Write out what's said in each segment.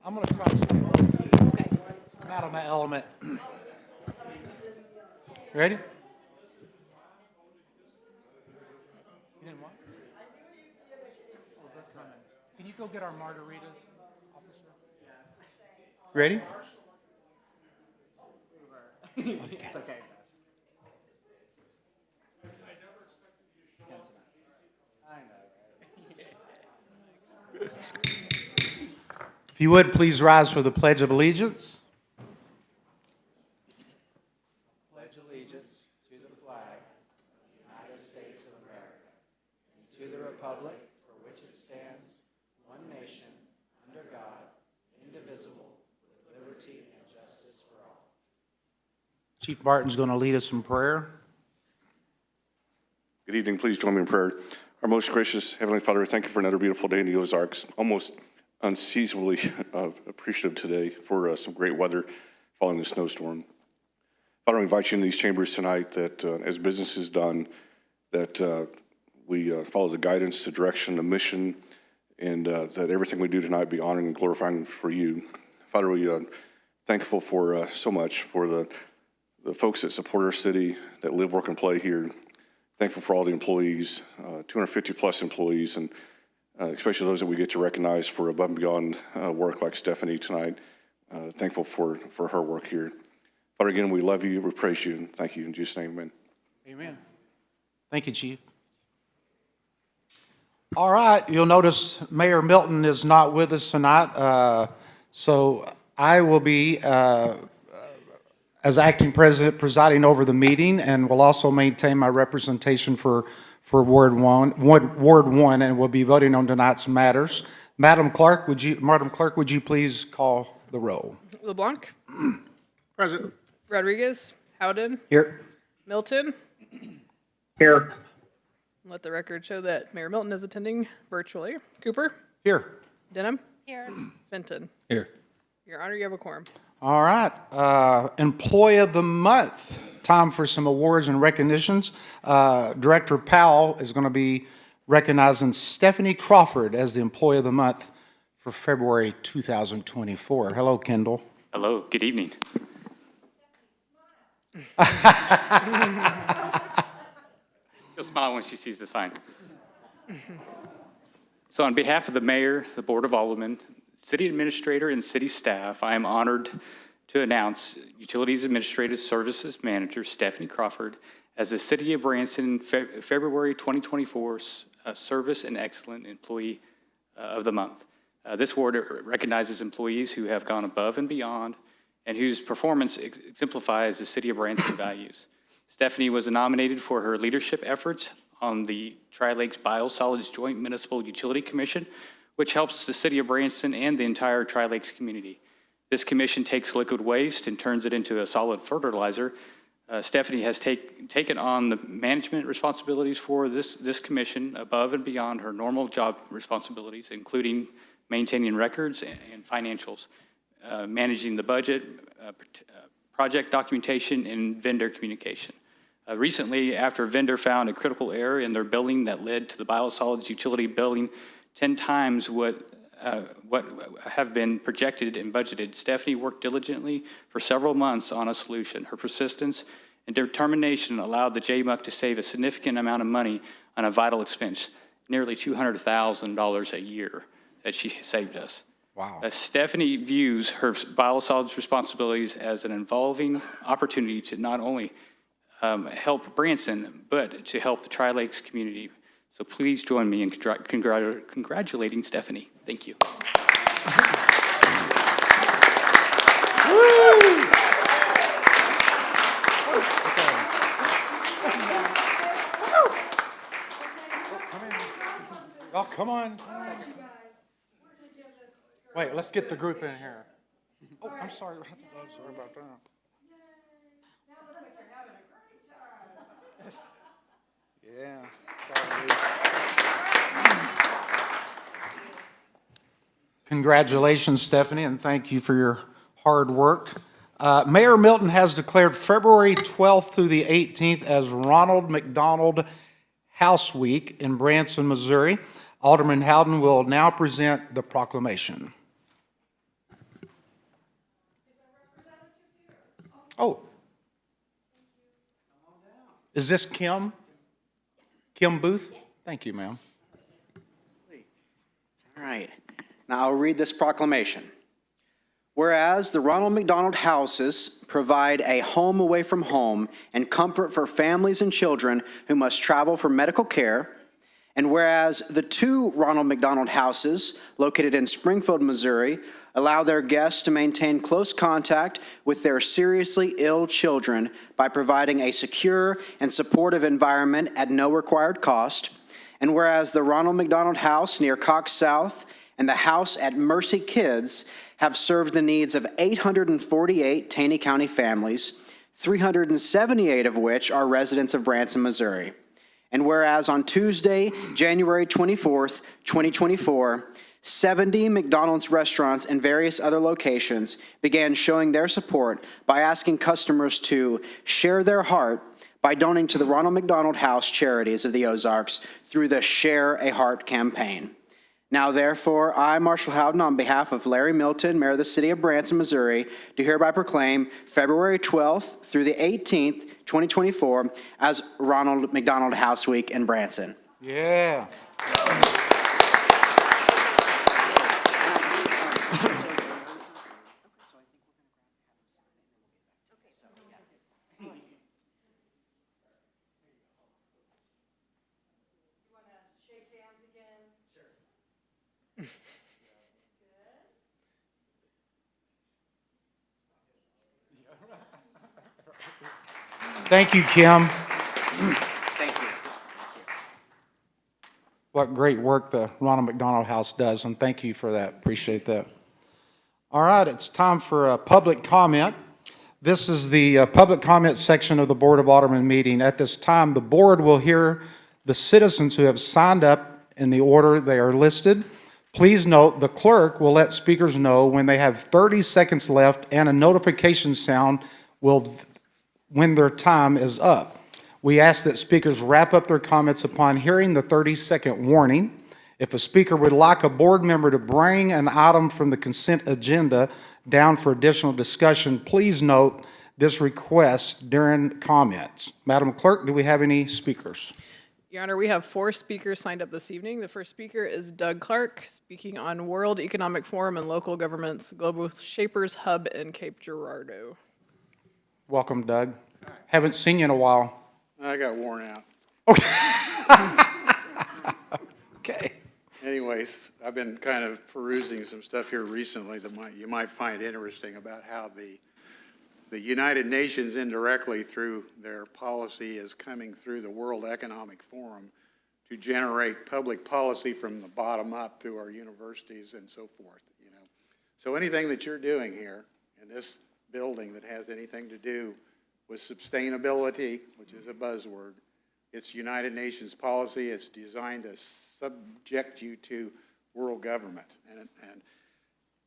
I'm going to try to. Okay. I'm out of my element. Ready? You didn't want? Oh, that's not nice. Can you go get our margaritas, officer? Ready? It's okay. If you would, please rise for the Pledge of Allegiance. Pledge allegiance to the flag of the United States of America, and to the republic for which it stands, one nation, under God, indivisible, with liberty and justice for all. Chief Martin's going to lead us in prayer. Good evening. Please join me in prayer. Our most gracious Heavenly Father, thank you for another beautiful day in the Ozarks. Almost unseasonably appreciative today for some great weather following the snowstorm. Father, I invite you in these chambers tonight that as business is done, that we follow the guidance, the direction, the mission, and that everything we do tonight be honoring and glorifying for you. Father, we are thankful for so much for the folks that support our city, that live, work, and play here. Thankful for all the employees, 250 plus employees, and especially those that we get to recognize for above and beyond work like Stephanie tonight. Thankful for her work here. Father, again, we love you, we praise you, and thank you. In Jesus' name, amen. Amen. Thank you, Chief. All right, you'll notice Mayor Milton is not with us tonight, so I will be, as acting president, presiding over the meeting, and will also maintain my representation for Ward 1, and we'll be voting on tonight's matters. Madam Clerk, would you please call the roll? LeBlanc, Present. Rodriguez, Howden, Here. Milton. Here. Let the record show that Mayor Milton is attending virtually. Cooper, Here. Denham. Here. Fenton. Here. Your Honor, you have a quorum. All right, Employee of the Month. Time for some awards and recognitions. Director Powell is going to be recognizing Stephanie Crawford as the Employee of the Month for February 2024. Hello, Kendall. Hello, good evening. She'll smile when she sees the sign. So on behalf of the mayor, the Board of Aldermen, city administrator, and city staff, I am honored to announce Utilities Administrative Services Manager Stephanie Crawford as the City of Branson February 2024 Service and Excellent Employee of the Month. This award recognizes employees who have gone above and beyond and whose performance exemplifies the City of Branson values. Stephanie was nominated for her leadership efforts on the Tri-Lakes Biosolids Joint Municipal Utility Commission, which helps the City of Branson and the entire Tri-Lakes community. This commission takes liquid waste and turns it into a solid fertilizer. Stephanie has taken on the management responsibilities for this commission above and beyond her normal job responsibilities, including maintaining records and financials, managing the budget, project documentation, and vendor communication. Recently, after a vendor found a critical error in their billing that led to the biosolids utility billing 10 times what have been projected and budgeted, Stephanie worked diligently for several months on a solution. Her persistence and determination allowed the JMUC to save a significant amount of money on a vital expense, nearly $200,000 a year that she saved us. Wow. Stephanie views her biosolids responsibilities as an evolving opportunity to not only help Branson, but to help the Tri-Lakes community. So please join me in congratulating Stephanie. Thank you. Oh, come on. Wait, let's get the group in here. Oh, I'm sorry. I'm sorry about that. Yeah. Congratulations, Stephanie, and thank you for your hard work. Mayor Milton has declared February 12th through the 18th as Ronald McDonald House Week in Branson, Missouri. Alderman Howden will now present the proclamation. Oh. Is this Kim? Kim Booth? Thank you, ma'am. All right. Now I'll read this proclamation. Whereas the Ronald McDonald Houses provide a home away from home and comfort for families and children who must travel for medical care, and whereas the 2 Ronald McDonald Houses located in Springfield, Missouri, allow their guests to maintain close contact with their seriously ill children by providing a secure and supportive environment at no required cost, and whereas the Ronald McDonald House near Cox South and the House at Mercy Kids have served the needs of 848 Taney County families, 378 of which are residents of Branson, Missouri. And whereas on Tuesday, January 24th, 2024, 70 McDonald's restaurants and various other locations began showing their support by asking customers to share their heart by donating to the Ronald McDonald House Charities of the Ozarks through the Share a Heart campaign. Now, therefore, I, Marshall Howden, on behalf of Larry Milton, Mayor of the City of Branson, Missouri, do hereby proclaim February 12th through the 18th, 2024, as Ronald McDonald House Week in Branson. Yeah. Thank you, Kim. Thank you. What great work the Ronald McDonald House does, and thank you for that. Appreciate that. All right, it's time for public comment. This is the public comment section of the Board of Aldermen meeting. At this time, the board will hear the citizens who have signed up in the order they are listed. Please note the clerk will let speakers know when they have 30 seconds left, and a notification sound will when their time is up. We ask that speakers wrap up their comments upon hearing the 30-second warning. If a speaker would like a board member to bring an item from the consent agenda down for additional discussion, please note this request during comments. Madam Clerk, do we have any speakers? Your Honor, we have 4 speakers signed up this evening. The first speaker is Doug Clark, speaking on World Economic Forum and Local Governments Global Shapers Hub in Cape Girardeau. Welcome, Doug. Haven't seen you in a while. I got worn out. Okay. Anyways, I've been kind of perusing some stuff here recently that you might find interesting about how the United Nations indirectly through their policy is coming through the World Economic Forum to generate public policy from the bottom up through our universities and so forth, you know. So anything that you're doing here in this building that has anything to do with sustainability, which is a buzzword, it's United Nations policy. It's designed to subject you to world government.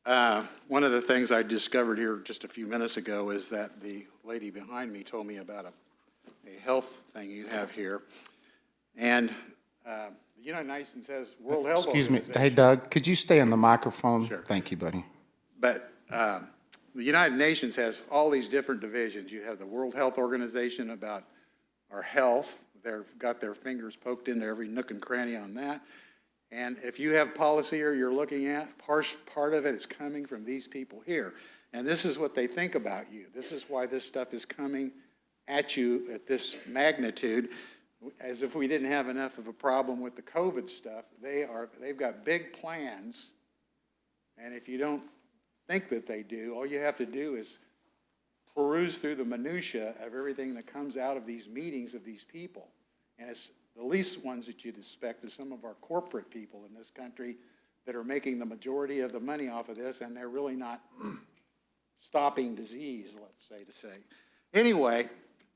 And one of the things I discovered here just a few minutes ago is that the lady behind me told me about a health thing you have here. And the United Nations says World Health Excuse me. Organization. Hey, Doug, could you stay on the microphone? Sure. Thank you, buddy. But the United Nations has all these different divisions. You have the World Health Organization about our health. They've got their fingers poked into every nook and cranny on that. And if you have policy or you're looking at, part of it is coming from these people here. And this is what they think about you. This is why this stuff is coming at you at this magnitude, as if we didn't have enough of a problem with the COVID stuff. They've got big plans, and if you don't think that they do, all you have to do is peruse through the minutia of everything that comes out of these meetings of these people. And it's the least ones that you'd expect is some of our corporate people in this country that are making the majority of the money off of this, and they're really not stopping disease, let's say. Anyway,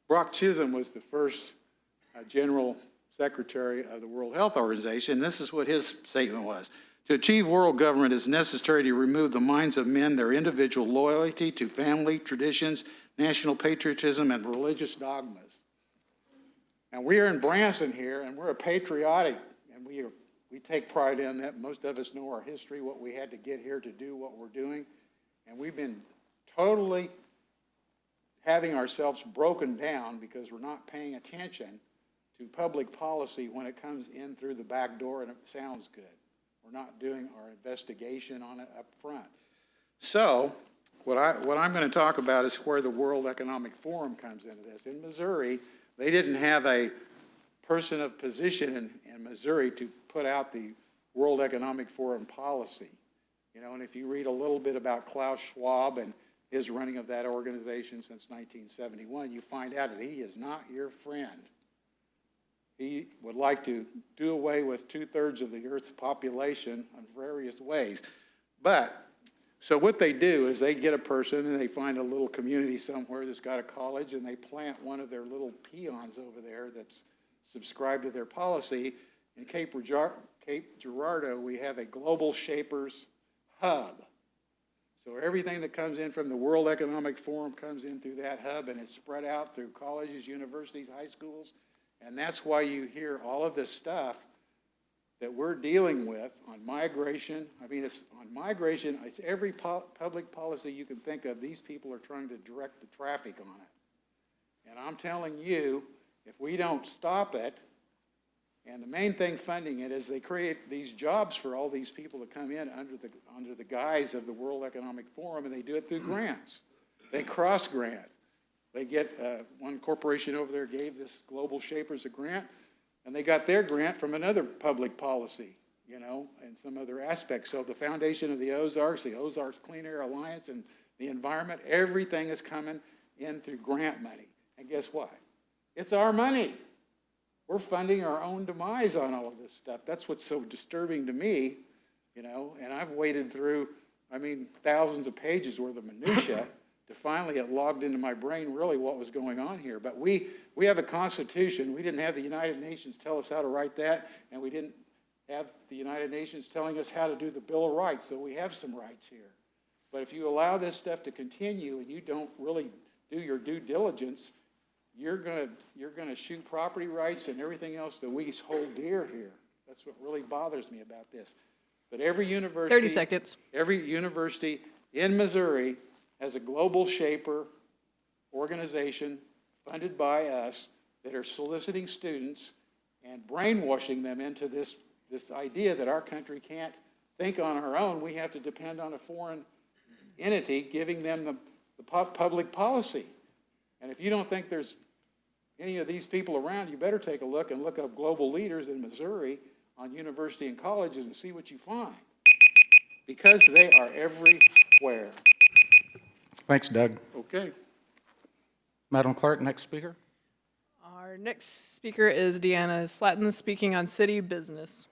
Brock Chisholm was the first General Secretary of the World Health Organization. This is what his statement was. To achieve world government, it is necessary to remove the minds of men their individual loyalty to family, traditions, national patriotism, and religious dogmas. And we are in Branson here, and we're a patriotic, and we take pride in that. Most of us know our history, what we had to get here to do what we're doing. And we've been totally having ourselves broken down because we're not paying attention to public policy when it comes in through the back door and it sounds good. We're not doing our investigation on it up front. So what I'm going to talk about is where the World Economic Forum comes into this. In Missouri, they didn't have a person of position in Missouri to put out the World Economic Forum policy. You know, and if you read a little bit about Klaus Schwab and his running of that organization since 1971, you find out that he is not your friend. He would like to do away with 2/3 of the Earth's population in various ways. But, so what they do is they get a person and they find a little community somewhere that's got a college and they plant one of their little peons over there that's subscribed to their policy. In Cape Girardeau, we have a Global Shapers Hub. So everything that comes in from the World Economic Forum comes in through that hub, and it's spread out through colleges, universities, high schools, and that's why you hear all of this stuff that we're dealing with on migration. I mean, it's on migration, it's every public policy you can think of. These people are trying to direct the traffic on it. And I'm telling you, if we don't stop it, and the main thing funding it is they create these jobs for all these people to come in under the guise of the World Economic Forum, and they do it through grants. They cross-grant. They get, one corporation over there gave this Global Shapers a grant, and they got their grant from another public policy, you know, and some other aspects. So the foundation of the Ozarks Clean Air Alliance, and the environment, everything is coming in through grant money. And guess what? It's our money. We're funding our own demise on all of this stuff. That's what's so disturbing to me, you know, and I've waded through, I mean, thousands of pages worth of minutia to finally get logged into my brain really what was going on here. But we have a constitution. We didn't have the United Nations tell us how to write that, and we didn't have the United Nations telling us how to do the Bill of Rights, so we have some rights here. But if you allow this stuff to continue and you don't really do your due diligence, you're gonna shoot property rights and everything else that we hold dear here. That's what really bothers me about this. But every university— 30 seconds. Every university in Missouri has a Global Shaper organization funded by us that are soliciting students and brainwashing them into this idea that our country can't think on our own. We have to depend on a foreign entity giving them the public policy. And if you don't think there's any of these people around, you better take a look and look up global leaders in Missouri on university and colleges and see what you find, because they are everywhere. Thanks, Doug. Okay. Madam Clerk, next speaker. Our next speaker is Deanna Slatton, speaking on city business.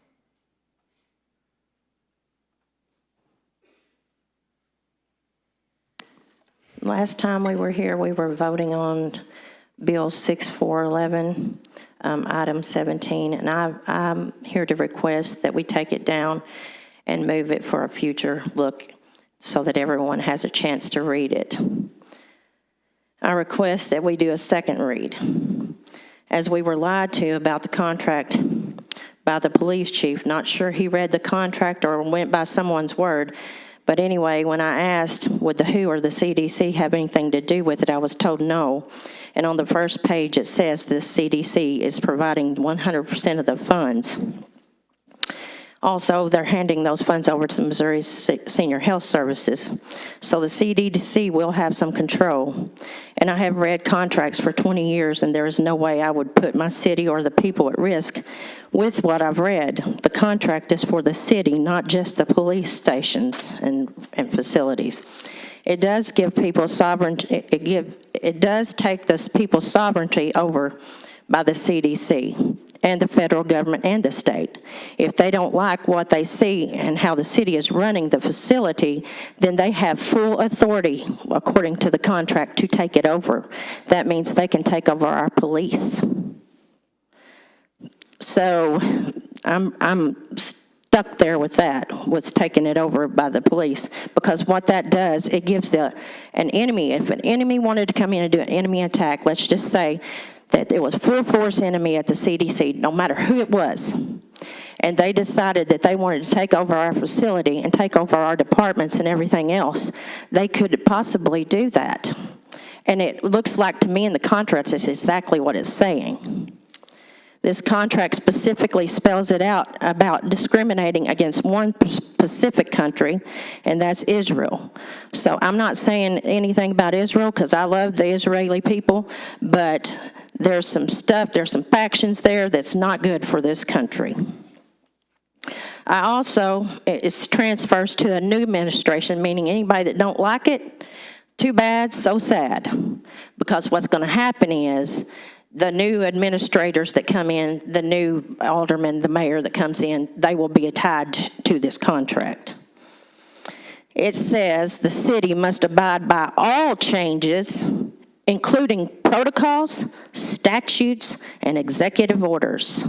Last time we were here, we were voting on Bill 6411, item 17, and I'm here to request that we take it down and move it for a future look so that everyone has a chance to read it. I request that we do a second read. As we were lied to about the contract by the police chief, not sure he read the contract or went by someone's word, but anyway, when I asked, would the WHO or the CDC have anything to do with it, I was told no. And on the first page, it says the CDC is providing 100% of the funds. Also, they're handing those funds over to Missouri Senior Health Services. So the CDC will have some control. And I have read contracts for 20 years, and there is no way I would put my city or the people at risk with what I've read. The contract is for the city, not just the police stations and facilities. It does give people sovereignty. It does take this people's sovereignty over by the CDC and the federal government and the state. If they don't like what they see and how the city is running the facility, then they have full authority, according to the contract, to take it over. That means they can take over our police. So I'm stuck there with that, with taking it over by the police, because what that does, it gives an enemy, if an enemy wanted to come in and do an enemy attack, let's just say that there was full force enemy at the CDC, no matter who it was, and they decided that they wanted to take over our facility and take over our departments and everything else, they could possibly do that. And it looks like to me in the contract, it's exactly what it's saying. This contract specifically spells it out about discriminating against one specific country, and that's Israel. So I'm not saying anything about Israel because I love the Israeli people, but there's some stuff, there's some factions there that's not good for this country. I also, it transfers to a new administration, meaning anybody that don't like it, too bad, so sad. Because what's going to happen is the new administrators that come in, the new alderman, the mayor that comes in, they will be tied to this contract. It says the city must abide by all changes, including protocols, statutes, and executive orders.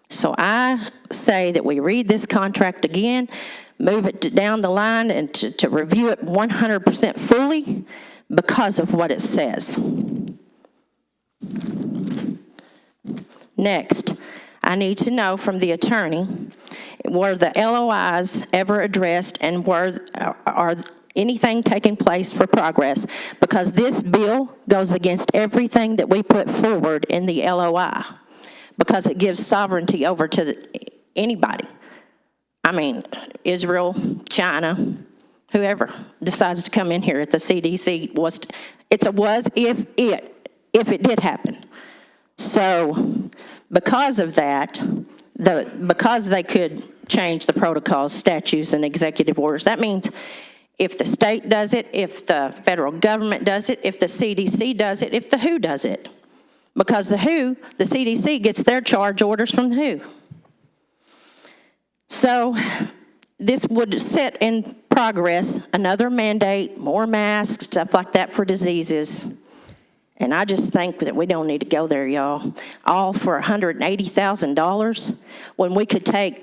So I say that we read this contract again, move it down the line, and to review it 100% fully because of what it says. Next, I need to know from the attorney, were the LOIs ever addressed and are anything taking place for progress? Because this bill goes against everything that we put forward in the LOI, because it gives sovereignty over to anybody. I mean, Israel, China, whoever decides to come in here at the CDC if it did happen. So because of that, because they could change the protocols, statutes, and executive orders, that means if the state does it, if the federal government does it, if the CDC does it, if the WHO does it. Because the CDC gets their charge orders from the WHO. So this would set in progress another mandate, more masks, stuff like that for diseases. And I just think that we don't need to go there, y'all. All for $180,000 when we could take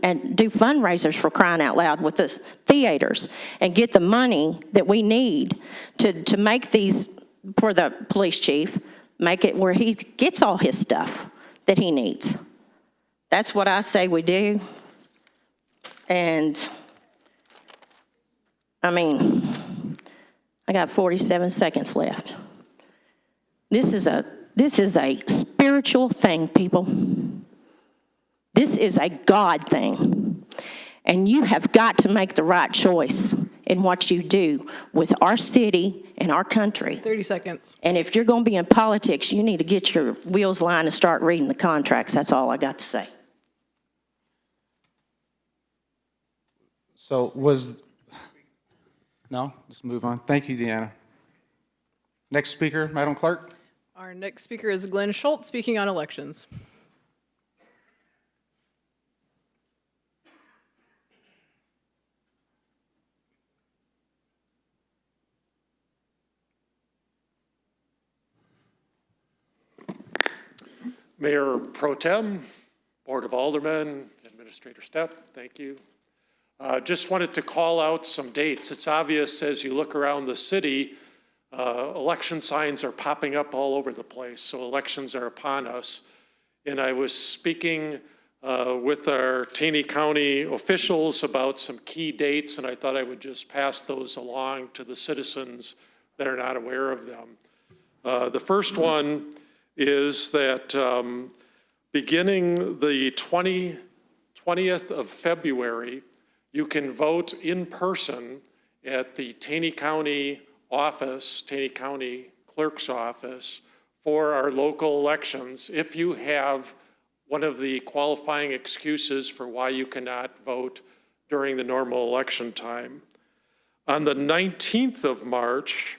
and do fundraisers, for crying out loud, with the theaters and get the money that we need to make these, for the police chief, make it where he gets all his stuff that he needs. That's what I say we do. And I mean, I got 47 seconds left. This is a spiritual thing, people. This is a God thing. And you have got to make the right choice in what you do with our city and our country. 30 seconds. And if you're going to be in politics, you need to get your wheels lined and start reading the contracts. That's all I got to say. So no, let's move on. Thank you, Deanna. Next speaker, Madam Clerk. Our next speaker is Glenn Schultz, speaking on elections. Mayor Pro Tem, Board of Aldermen, Administrator Stepp, thank you. Just wanted to call out some dates. It's obvious as you look around the city, election signs are popping up all over the place, so elections are upon us. And I was speaking with our Taney County officials about some key dates, and I thought I would just pass those along to the citizens that are not aware of them. The first one is that beginning the 20th of February, you can vote in person at the Taney County office, Taney County Clerk's office, for our local elections if you have one of the qualifying excuses for why you cannot vote during the normal election time. On the 19th of March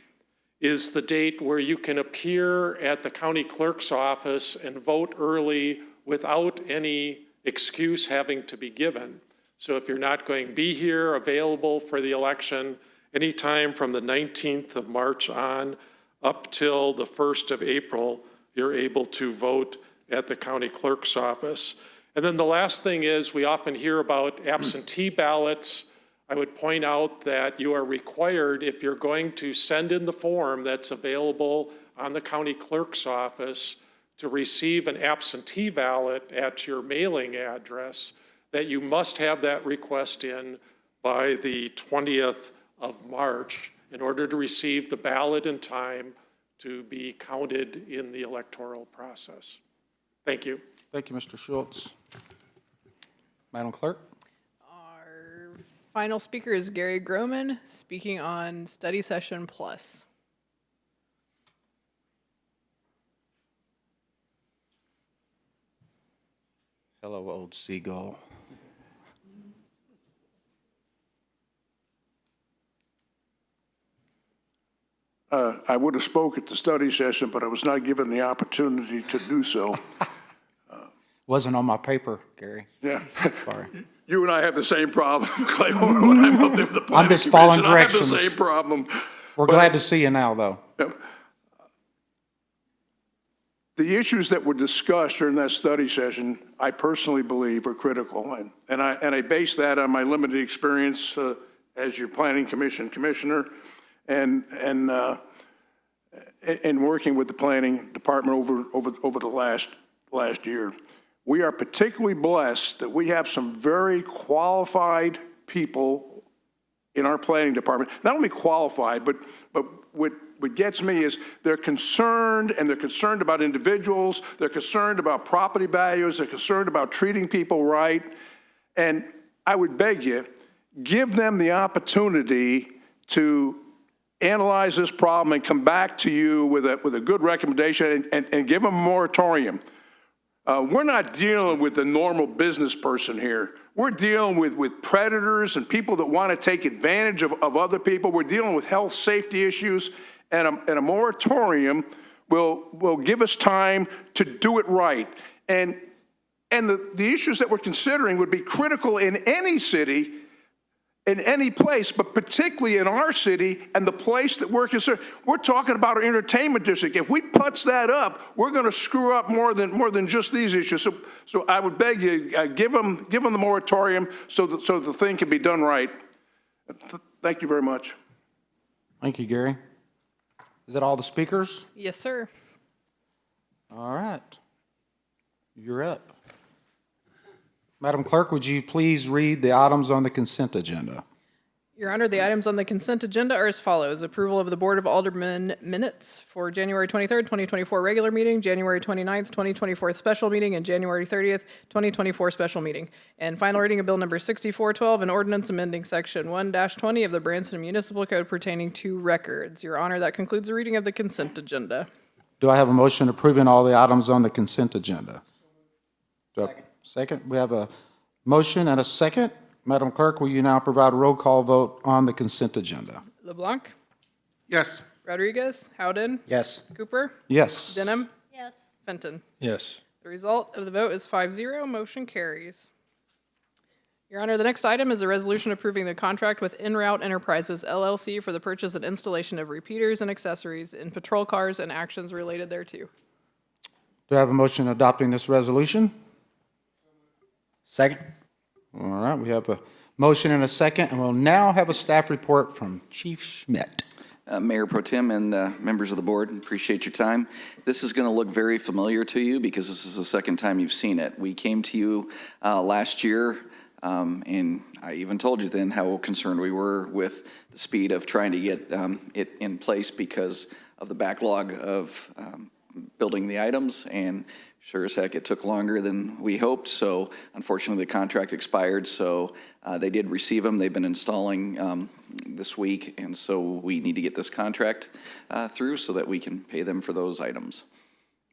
is the date where you can appear at the county clerk's office and vote early without any excuse having to be given. So if you're not going to be here available for the election, anytime from the 19th of March on up till the 1st of April, you're able to vote at the county clerk's office. And then the last thing is, we often hear about absentee ballots. I would point out that you are required, if you're going to send in the form that's available on the county clerk's office to receive an absentee ballot at your mailing address, that you must have that request in by the 20th of March. in order to receive the ballot in time to be counted in the electoral process. Thank you. Thank you, Mr. Schultz. Madam Clerk? Our final speaker is Gary Groman, speaking on Study Session Plus. Hello, old seagull. I would have spoke at the study session, but I was not given the opportunity to do so. Wasn't on my paper, Gary. Yeah. Sorry. You and I have the same problem, Clay, when I'm up there with the planning just following commission. I have directions. the same problem. We're glad to see you now, though. The issues that were discussed during that study session, I personally believe are critical. And I base that on my limited experience as your planning commission commissioner and working with the planning department over the last year. We are particularly blessed that we have some very qualified people in our planning department. Not only qualified, but what gets me is they're concerned, and they're concerned about individuals, they're concerned about property values, they're concerned about treating people right. And I would beg you, give them the opportunity to analyze this problem and come back to you with a good recommendation and give them a moratorium. We're not dealing with the normal business person here. We're dealing with predators and people that want to take advantage of other people. We're dealing with health safety issues, and a moratorium will give us time to do it right. And the issues that we're considering would be critical in any city, in any place, but particularly in our city and the place that we're concerned. We're talking about our entertainment district. If we putz that up, we're going to screw up more than just these issues. So I would beg you, give them the moratorium so the thing can be done right. Thank you very much. Thank you, Gary. Is that all the speakers? Yes, sir. All right. You're up. Madam Clerk, would you please read the items on the consent agenda? Your Honor, the items on the consent agenda are as follows. Approval of the Board of Aldermen minutes for January 23rd, 2024 regular meeting, January 29th, 2024 special meeting, and January 30th, 2024 special meeting. And final reading of Bill Number 6412, an ordinance amending Section 1-20 of the Branson Municipal Code pertaining to records. Your Honor, that concludes the reading of the consent agenda. Do I have a motion approving all the items on the consent agenda? Second. We have a motion and a second. Madam Clerk, will you now provide a roll call vote on the consent agenda? LeBlanc, Yes. Rodriguez, Howden, Yes. Cooper, Yes. Denham, Yes. Fenton. Yes. The result of the vote is 5-0, motion carries. Your Honor, the next item is a resolution approving the contract with En Route Enterprises LLC for the purchase and installation of repeaters and accessories in patrol cars and actions related thereto. Do I have a motion adopting this resolution? Second. All right, we have a motion and a second, and we'll now have a staff report from Chief Schmidt. Mayor Pro Tem and members of the board, appreciate your time. This is going to look very familiar to you because this is the second time you've seen it. We came to you last year, and I even told you then how concerned we were with the speed of trying to get it in place because of the backlog of building the items, and sure as heck it took longer than we hoped. So unfortunately the contract expired, so they did receive them. They've been installing this week, and so we need to get this contract through so that we can pay them for those items.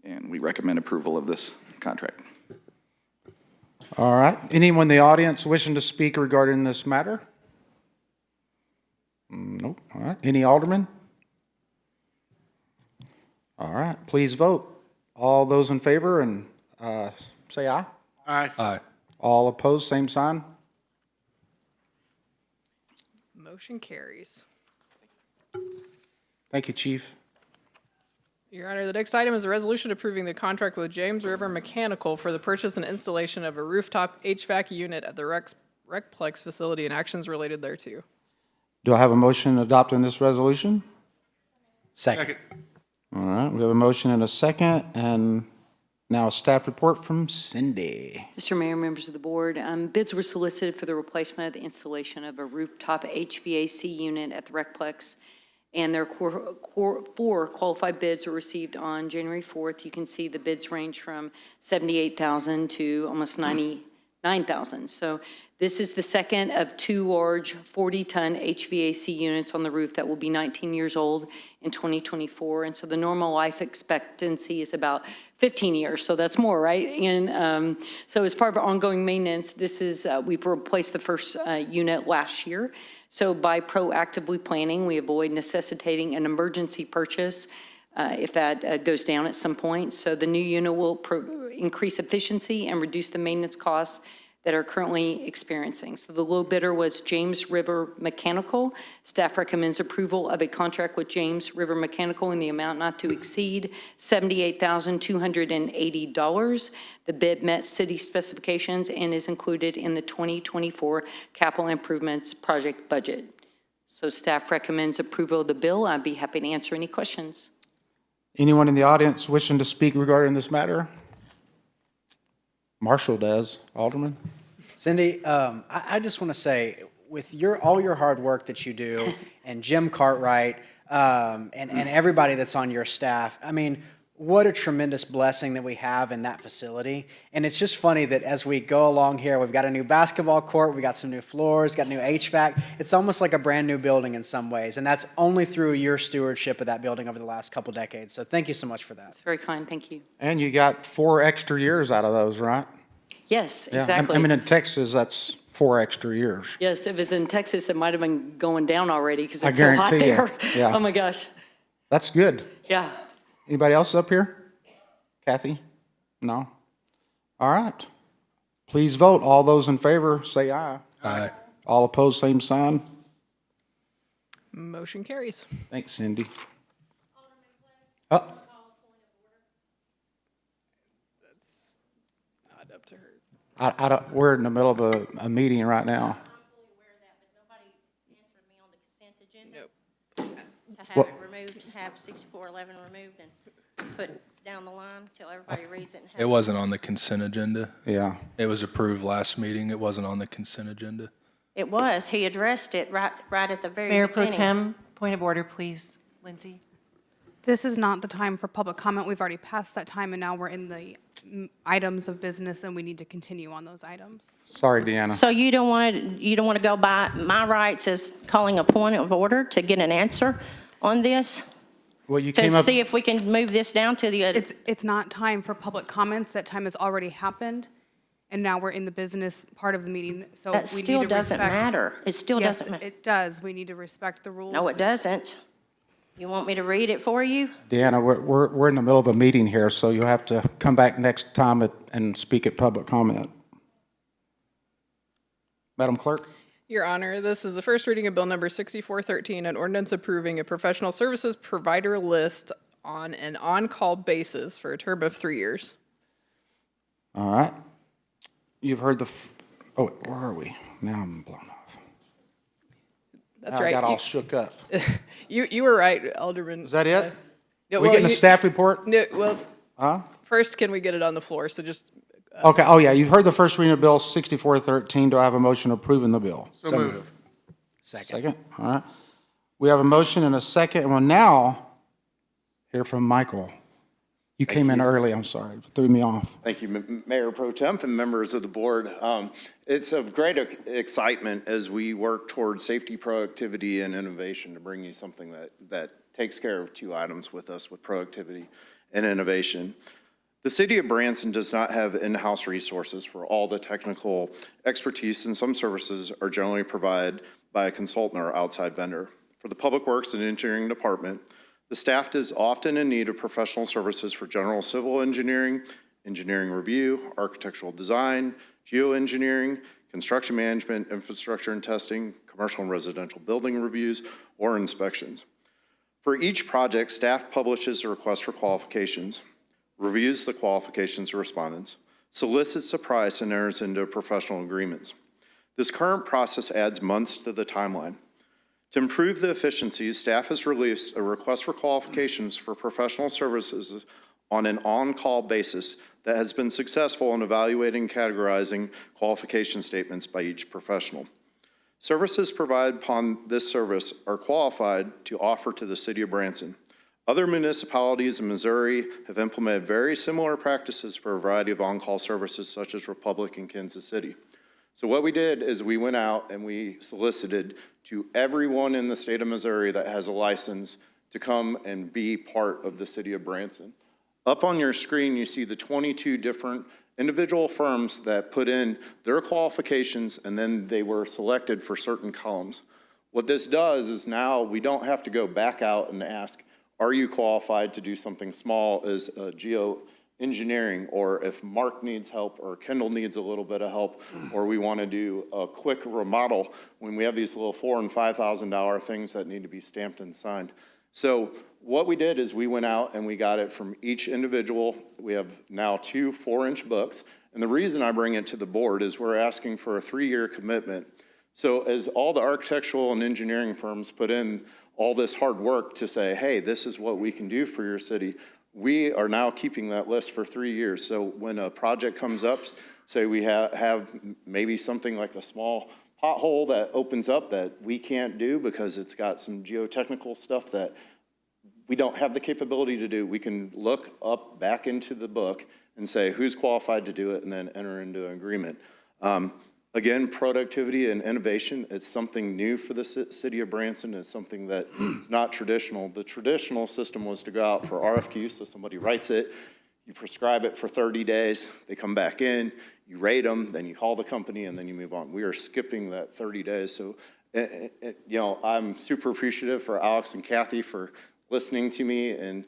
And we recommend approval of this contract. All right, anyone in the audience wishing to speak regarding this matter? Nope, all right. Any aldermen? All right, please vote. All those in favor and say aye. Aye. Aye. All opposed, same sign. Motion carries. Thank you, Chief. Your Honor, the next item is a resolution approving the contract with James River Mechanical for the purchase and installation of a rooftop HVAC unit at the Recplex facility and actions related thereto. Do I have a motion adopting this resolution? Second. All right, we have a motion and a second, and now a staff report from Cindy. Mr. Mayor, members of the board, bids were solicited for the replacement of the installation of a rooftop HVAC unit at the Recplex And their four qualified bids were received on January 4th. You can see the bids range from $78,000 to almost $99,000. So this is the second of two large 40-ton HVAC units on the roof that will be 19 years old in 2024. And so the normal life expectancy is about 15 years, so that's more, right? And so as part of our ongoing maintenance, this is, we replaced the first unit last year. So by proactively planning, we avoid necessitating an emergency purchase if that goes down at some point. So the new unit will increase efficiency and reduce the maintenance costs that are currently experiencing. So the low bidder was James River Mechanical. Staff recommends approval of a contract with James River Mechanical in the amount not to exceed $78,280. The bid met city specifications and is included in the 2024 capital improvements project budget. So staff recommends approval of the bill. I'd be happy to answer any questions. Anyone in the audience wishing to speak regarding this matter? Marshall does. Alderman? Cindy, I just want to say, with all your hard work that you do, and Jim Cartwright, and everybody that's on your staff, I mean, what a tremendous blessing that we have in that facility. And it's just funny that as we go along here, we've got a new basketball court, we got some new floors, got new HVAC. It's almost like a brand new building in some ways. And that's only through your stewardship of that building over the last couple decades. So thank you so much for that. It's very kind, thank you. And you got 4 extra years out of those, right? Yes, Yeah. exactly. I mean, in Texas, that's 4 extra years. Yes, if it was in Texas, it might have been going down already because I it's so hot guarantee you. there. Yeah. Oh, my gosh. That's good. Yeah. Anybody else up here? Kathy? No? All right. Please vote. All those in favor, say aye. Aye. All opposed, same sign. Motion carries. Thanks, Cindy. Oh, That's not up to her. I don't, we're in the middle of a meeting right now. Nope. To have Well- it removed, have 6411 removed and put down the line till everybody reads it and has. It wasn't on the consent agenda. Yeah. It was approved last meeting. It wasn't on the consent agenda. It was, he addressed it right at the very Mayor Pro beginning. Tem, point of order, please. Lindsay? This is not the time for public comment. We've already passed that time, and now we're in the items of business, and we need to continue on those items. Sorry, Deanna. So you don't want to go by my rights as calling a point of order to get an answer on this? Well, you To came up, see if we can move this down to the, It's not time for public comments. That time has already happened, and now we're in the business part of the meeting, so we need that to still doesn't respect- matter. It still Yes, doesn't matter. it does. We need to respect the rules. No, it doesn't. You want me to read it for you? Deanna, we're in the middle of a meeting here, so you'll have to come back next time and speak at public comment. Madam Clerk? Your Honor, this is the first reading of Bill Number 6413, an ordinance approving a professional services provider list on an on-call basis for a term of 3 years. All right. You've heard oh, where are we? Now I'm blown off. That's Now right. I got all shook up. You were right, Alderman. Is that it? Yeah, We well, getting a staff report? No, well, Huh? first, can we get it on the floor? So just, Okay, oh yeah, you've heard the first reading of Bill 6413. Do I have a motion approving the bill? So move. Second, all right. We have a motion and a second, and we'll now hear from Michael. You came in early, I'm sorry, threw me off. Thank you, Mayor Pro Tem and members of the board. It's of great excitement as we work towards safety, productivity, and innovation to bring you something that takes care of 2 items with us with productivity and innovation. The city of Branson does not have in-house resources for all the technical expertise, and some services are generally provided by a consultant or outside vendor. For the Public Works and Engineering Department, the staff is often in need of professional services for general civil engineering, engineering review, architectural design, geoengineering, construction management, infrastructure and testing, commercial and residential building reviews, or inspections. For each project, staff publishes a request for qualifications, reviews the qualifications of respondents, solicits a price, and enters into professional agreements. This current process adds months to the timeline. To improve the efficiencies, staff has released a request for qualifications for professional services on an on-call basis that has been successful in evaluating and categorizing qualification statements by each professional. Services provided upon this service are qualified to offer to the city of Branson. Other municipalities in Missouri have implemented very similar practices for a variety of on-call services such as Republic and Kansas City. So what we did is we went out and we solicited to everyone in the state of Missouri that has a license to come and be part of the city of Branson. Up on your screen, you see the 22 different individual firms that put in their qualifications and then they were selected for certain columns. What this does is now we don't have to go back out and ask, are you qualified to do something small as geoengineering, or if Mark needs help or Kendall needs a little bit of help, or we want to do a quick remodel when we have these little $4,000 and $5,000 things that need to be stamped and signed. So what we did is we went out and we got it from each individual. We have now 2 4-inch books. And the reason I bring it to the board is we're asking for a 3-year commitment. So as all the architectural and engineering firms put in all this hard work to say, hey, this is what we can do for your city, we are now keeping that list for 3 years. So when a project comes up, say we have maybe something like a small pothole that opens up that we can't do because it's got some geotechnical stuff that we don't have the capability to do, we can look up back into the book and say who's qualified to do it and then enter into an agreement. Again, productivity and innovation, it's something new for the city of Branson. It's something that is not traditional. The traditional system was to go out for RFQ, so somebody writes it, you prescribe it for 30 days, they come back in, you rate them, then you call the company, and then you move on. We are skipping that 30 days. So, you know, I'm super appreciative for Alex and Kathy for listening to me, and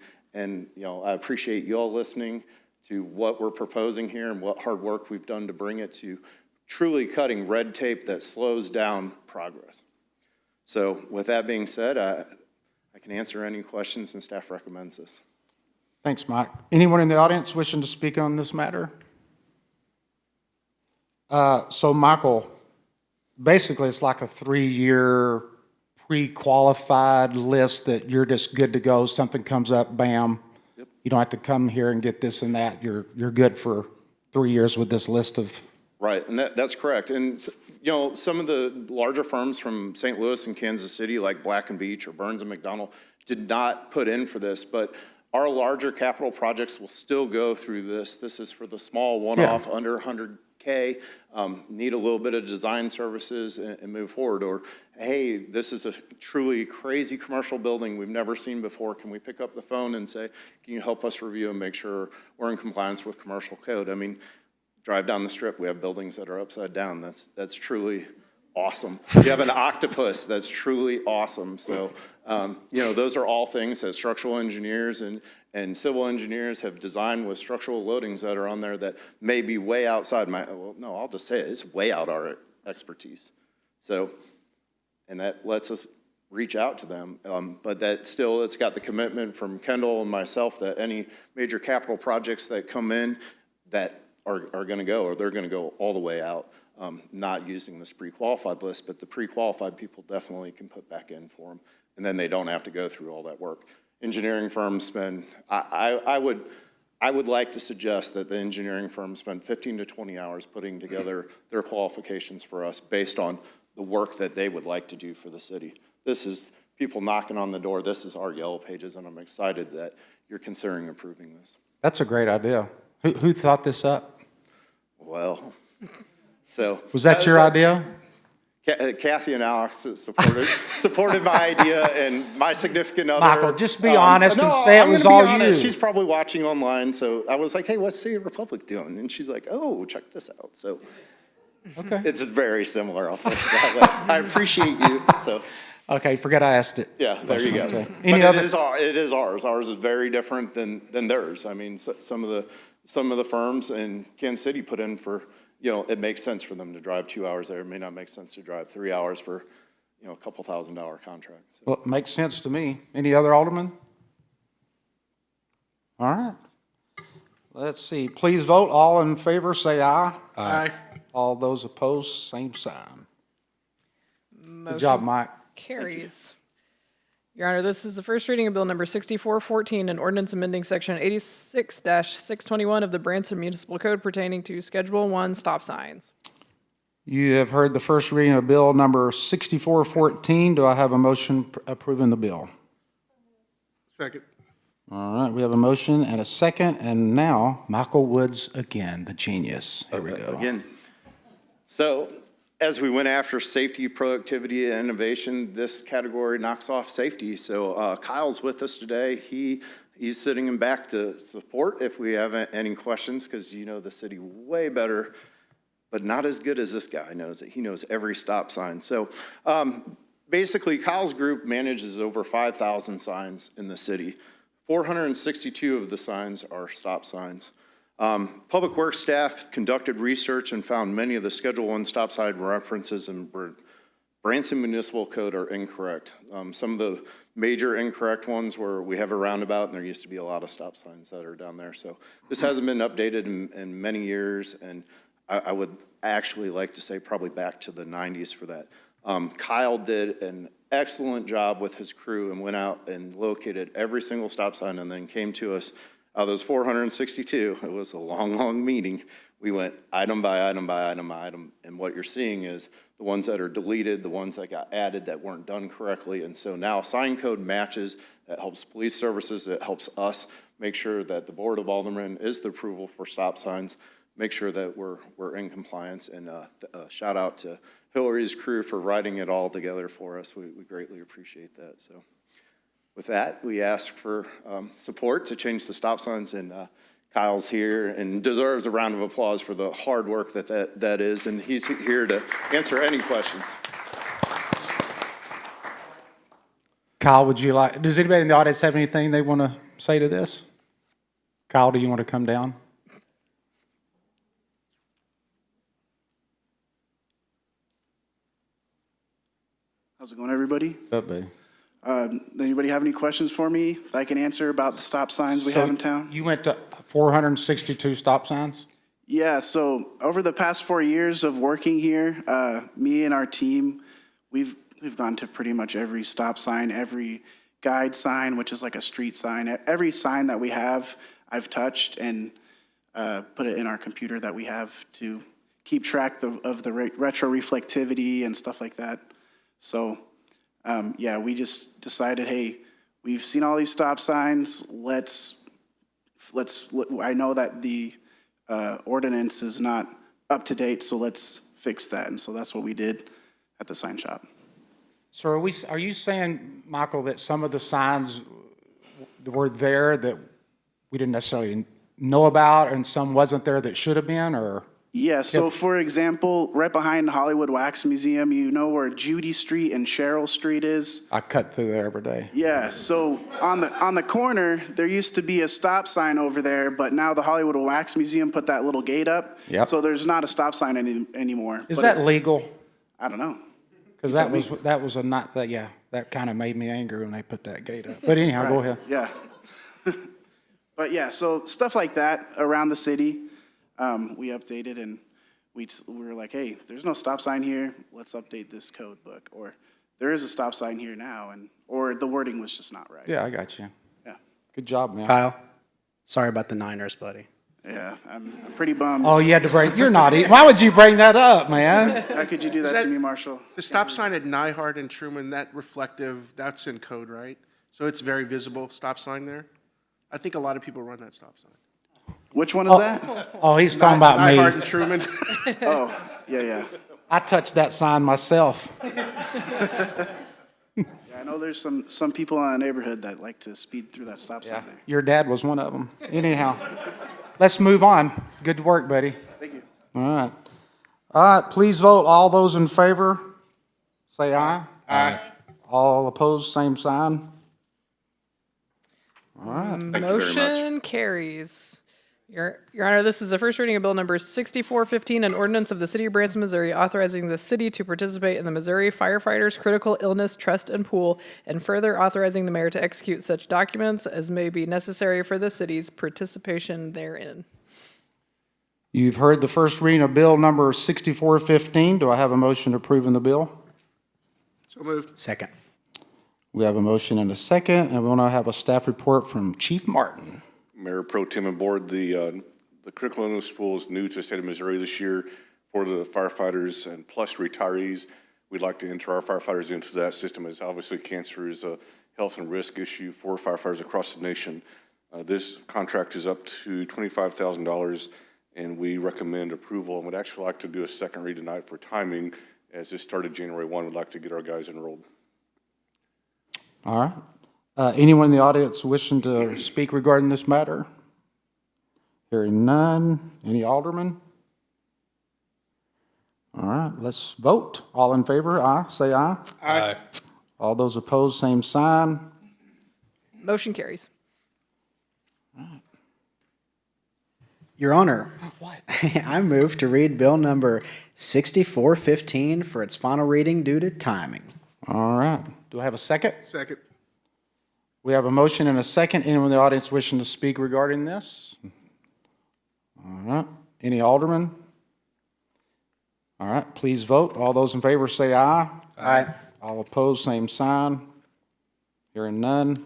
you know, I appreciate you all listening to what we're proposing here and what hard work we've done to bring it to truly cutting red tape that slows down progress. So with that being said, I can answer any questions and staff recommends this. Thanks, Mike. Anyone in the audience wishing to speak on this matter? So Michael, basically it's like a 3-year pre-qualified list that you're just good to go. Something comes up, bam. Yep. You don't have to come here and get this and that. You're good for 3 years with this list of. Right, and that's correct. And you know, some of the larger firms from St. Louis and Kansas City, like Black and Beach or Burns and McDonnell, did not put in for this, but our larger capital projects will still go through this. This is for the small one-off under 100K, need a little bit of design services and move forward. Or, hey, this is a truly crazy commercial building we've never seen before. Can we pick up the phone and say, can you help us review and make sure we're in compliance with commercial code? I mean, drive down the strip, we have buildings that are upside down. That's truly awesome. You have an octopus, that's truly awesome. So, you know, those are all things that structural engineers and civil engineers have designed with structural loadings that are on there that may be way outside well, no, I'll just say it, it's way out our expertise. So, and that lets us reach out to them. But that still, it's got the commitment from Kendall and myself that any major capital projects that come in that are going to go, or they're going to go all the way out, not using this pre-qualified list, but the pre-qualified people definitely can put back in for them, and then they don't have to go through all that work. Engineering firms spend, I would like to suggest that the engineering firms spend 15 to 20 hours putting together their qualifications for us based on the work that they would like to do for the city. This is people knocking on the door. This is our yellow pages, and I'm excited that you're considering approving this. That's a great idea. Who thought this up? Well, so. Was that your idea? Kathy and Alex supported my idea, and my significant other. Michael, just be honest and say it was all you. She's probably watching online, so I was like, hey, what's City Republic doing? And she's like, oh, check this out. So okay. It's very similar. I'll put it that way. I appreciate you, so. Okay, forget I asked it. Yeah, there you go. Okay. But it is ours. Ours is very different than theirs. I mean, some of the firms in Kansas City put in for, you know, it makes sense for them to drive 2 hours there. It may not make sense to drive 3 hours for, you know, a couple $1,000 contract. So. Well, it makes sense to me. Any other aldermen? All right. Let's see. Please vote. All in favor, say aye. Aye. All those opposed, same sign. Good job, Mike. Carries. Your Honor, this is the first reading of Bill Number 6414, an ordinance amending Section 86-621 of the Branson Municipal Code pertaining to Schedule 1 stop signs. You have heard the first reading of Bill number 6414. Do I have a motion approving the bill? Second. All right, we have a motion and a second, and now Michael Woods again, the genius. Here we go. Again. So as we went after safety, productivity, and innovation, this category knocks off safety. So Kyle's with us today. He's sitting in back to support if we have any questions, because you know the city way better, but not as good as this guy knows it. He knows every stop sign. So basically, Kyle's group manages over 5,000 signs in the city. 462 of the signs are stop signs. Public Works staff conducted research and found many of the Schedule I stop sign references in Branson Municipal Code are incorrect. Some of the major incorrect ones were we have a roundabout and there used to be a lot of stop signs that are down there. So this hasn't been updated in many years, and I would actually like to say probably back to the 90s for that. Kyle did an excellent job with his crew and went out and located every single stop sign and then came to us. Out of those 462, it was a long, long meeting. We went item by item by item by item, and what you're seeing is the ones that are deleted, the ones that got added that weren't done correctly, and so now sign code matches. That helps police services, it helps us make sure that the Board of Aldermen is the approval for stop signs, make sure that we're in compliance, and shout out to Hillary's crew for writing it all together for us. We greatly appreciate that. So with that, we ask for support to change the stop signs, and Kyle's here and deserves a round of applause for the hard work that is, and he's here to answer any questions. Kyle, does anybody in the audience have anything they want to say to this? Kyle, do you want to come down? How's it going, everybody? What's up, buddy? Anybody have any questions for me that I can answer about the stop signs we have in town? You went to 462 stop signs? Yeah, so over the past 4 years of working here, me and our team, we've gone to pretty much every stop sign, every guide sign, which is like a street sign. Every sign that we have, I've touched and put it in our computer that we have to keep track of the retro reflectivity and stuff like that. So, yeah, we just decided, hey, we've seen all these stop signs. I know that the ordinance is not up to date, so let's fix that. And so that's what we did at the sign shop. So are you saying, Michael, that some of the signs were there that we didn't necessarily know about, and some wasn't there that should have been, or? Yeah, so for example, right behind the Hollywood Wax Museum, you know where Judy Street and Cheryl Street is? I cut through there every day. Yeah, so on the corner, there used to be a stop sign over there, but now the Hollywood Wax Museum put that little gate up. Yep. So there's not a stop sign anymore. Is that legal? I don't know. Because that kind of made me angry when they put that gate up. But anyhow, go ahead. Yeah. But yeah, so stuff like that around the city, we updated, and we were like, hey, there's no stop sign here. Let's update this code book. Or there is a stop sign here now, or the wording was just not right. Yeah, I got you. Yeah. Good job, man. Kyle, sorry about the Niners, buddy. Yeah, I'm pretty bummed. Oh, you had to break. You're naughty. Why would you bring that up, man? How could you do that to me, Marshall? The stop sign at Nyhart and Truman, that reflective, that's in code, right? So it's very visible, stop sign there? I think a lot of people run that stop sign. Which one is that? Oh, he's talking about me. Nyhart and Truman. Oh, yeah. I touched that sign myself. Yeah, I know there's some people in the neighborhood that like to speed through that stop sign there. Your dad was one of them. Anyhow, let's move on. Good work, buddy. Thank you. All right. All right, please vote. All those in favor, say aye. Aye. All opposed, same sign. All right. Thank you very much. Motion carries. Your Honor, this is the first reading of Bill number 6415, an ordinance of the City of Branson, Missouri, authorizing the city to participate in the Missouri Firefighters Critical Illness Trust and Pool, and further authorizing the mayor to execute such documents as may be necessary for the city's participation therein. You've heard the first reading of Bill number 6415. Do I have a motion approving the bill? So moved. Second. We have a motion and a second, and we'll now have a staff report from Chief Martin. Mayor Pro Tem and Board, the critical illness pool is new to the state of Missouri this year. for the firefighters and plus retirees. We'd like to enter our firefighters into that system, as obviously cancer is a health and risk issue for firefighters across the nation. This contract is up to $25,000, and we recommend approval, and would actually like to do a second read tonight for timing, as this started January 1. We'd like to get our guys enrolled. All right. Anyone in the audience wishing to speak regarding this matter? Hearing none. Any aldermen? All right, let's vote. All in favor, aye, say aye. Aye. All those opposed, same sign. Motion carries. Your Honor, I move to read Bill number 6415 for its final reading due to timing. All right. Do I have a second? Second. We have a motion and a second. Anyone in the audience wishing to speak regarding this? All right. Any aldermen? All right, please vote. All those in favor say aye. Aye. All opposed, same sign. Hearing none.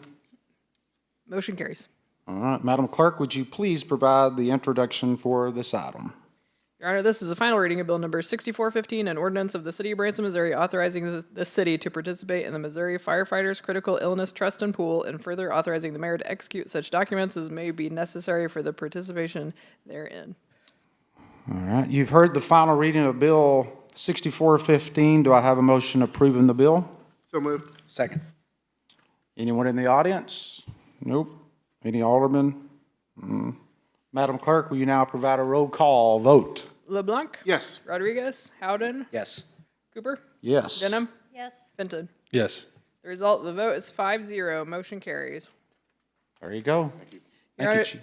Motion carries. All right, Madam Clerk, would you please provide the introduction for this item? Your Honor, this is a final reading of Bill number 6415, an ordinance of the City of Branson, Missouri, authorizing the city to participate in the Missouri Firefighters Critical Illness Trust and Pool, and further authorizing the mayor to execute such documents as may be necessary for the participation therein. All right, you've heard the final reading of Bill 6415. Do I have a motion approving the bill? So moved. Second. Anyone in the audience? Nope. Any aldermen? Madam Clerk, will you now provide a roll call vote? LeBlanc? Yes. Rodriguez? Howden? Yes. Cooper? Yes. Denham? Yes. Fenton? Yes. The result of the vote is 5-0. Motion carries. There you go. Thank you, Chief.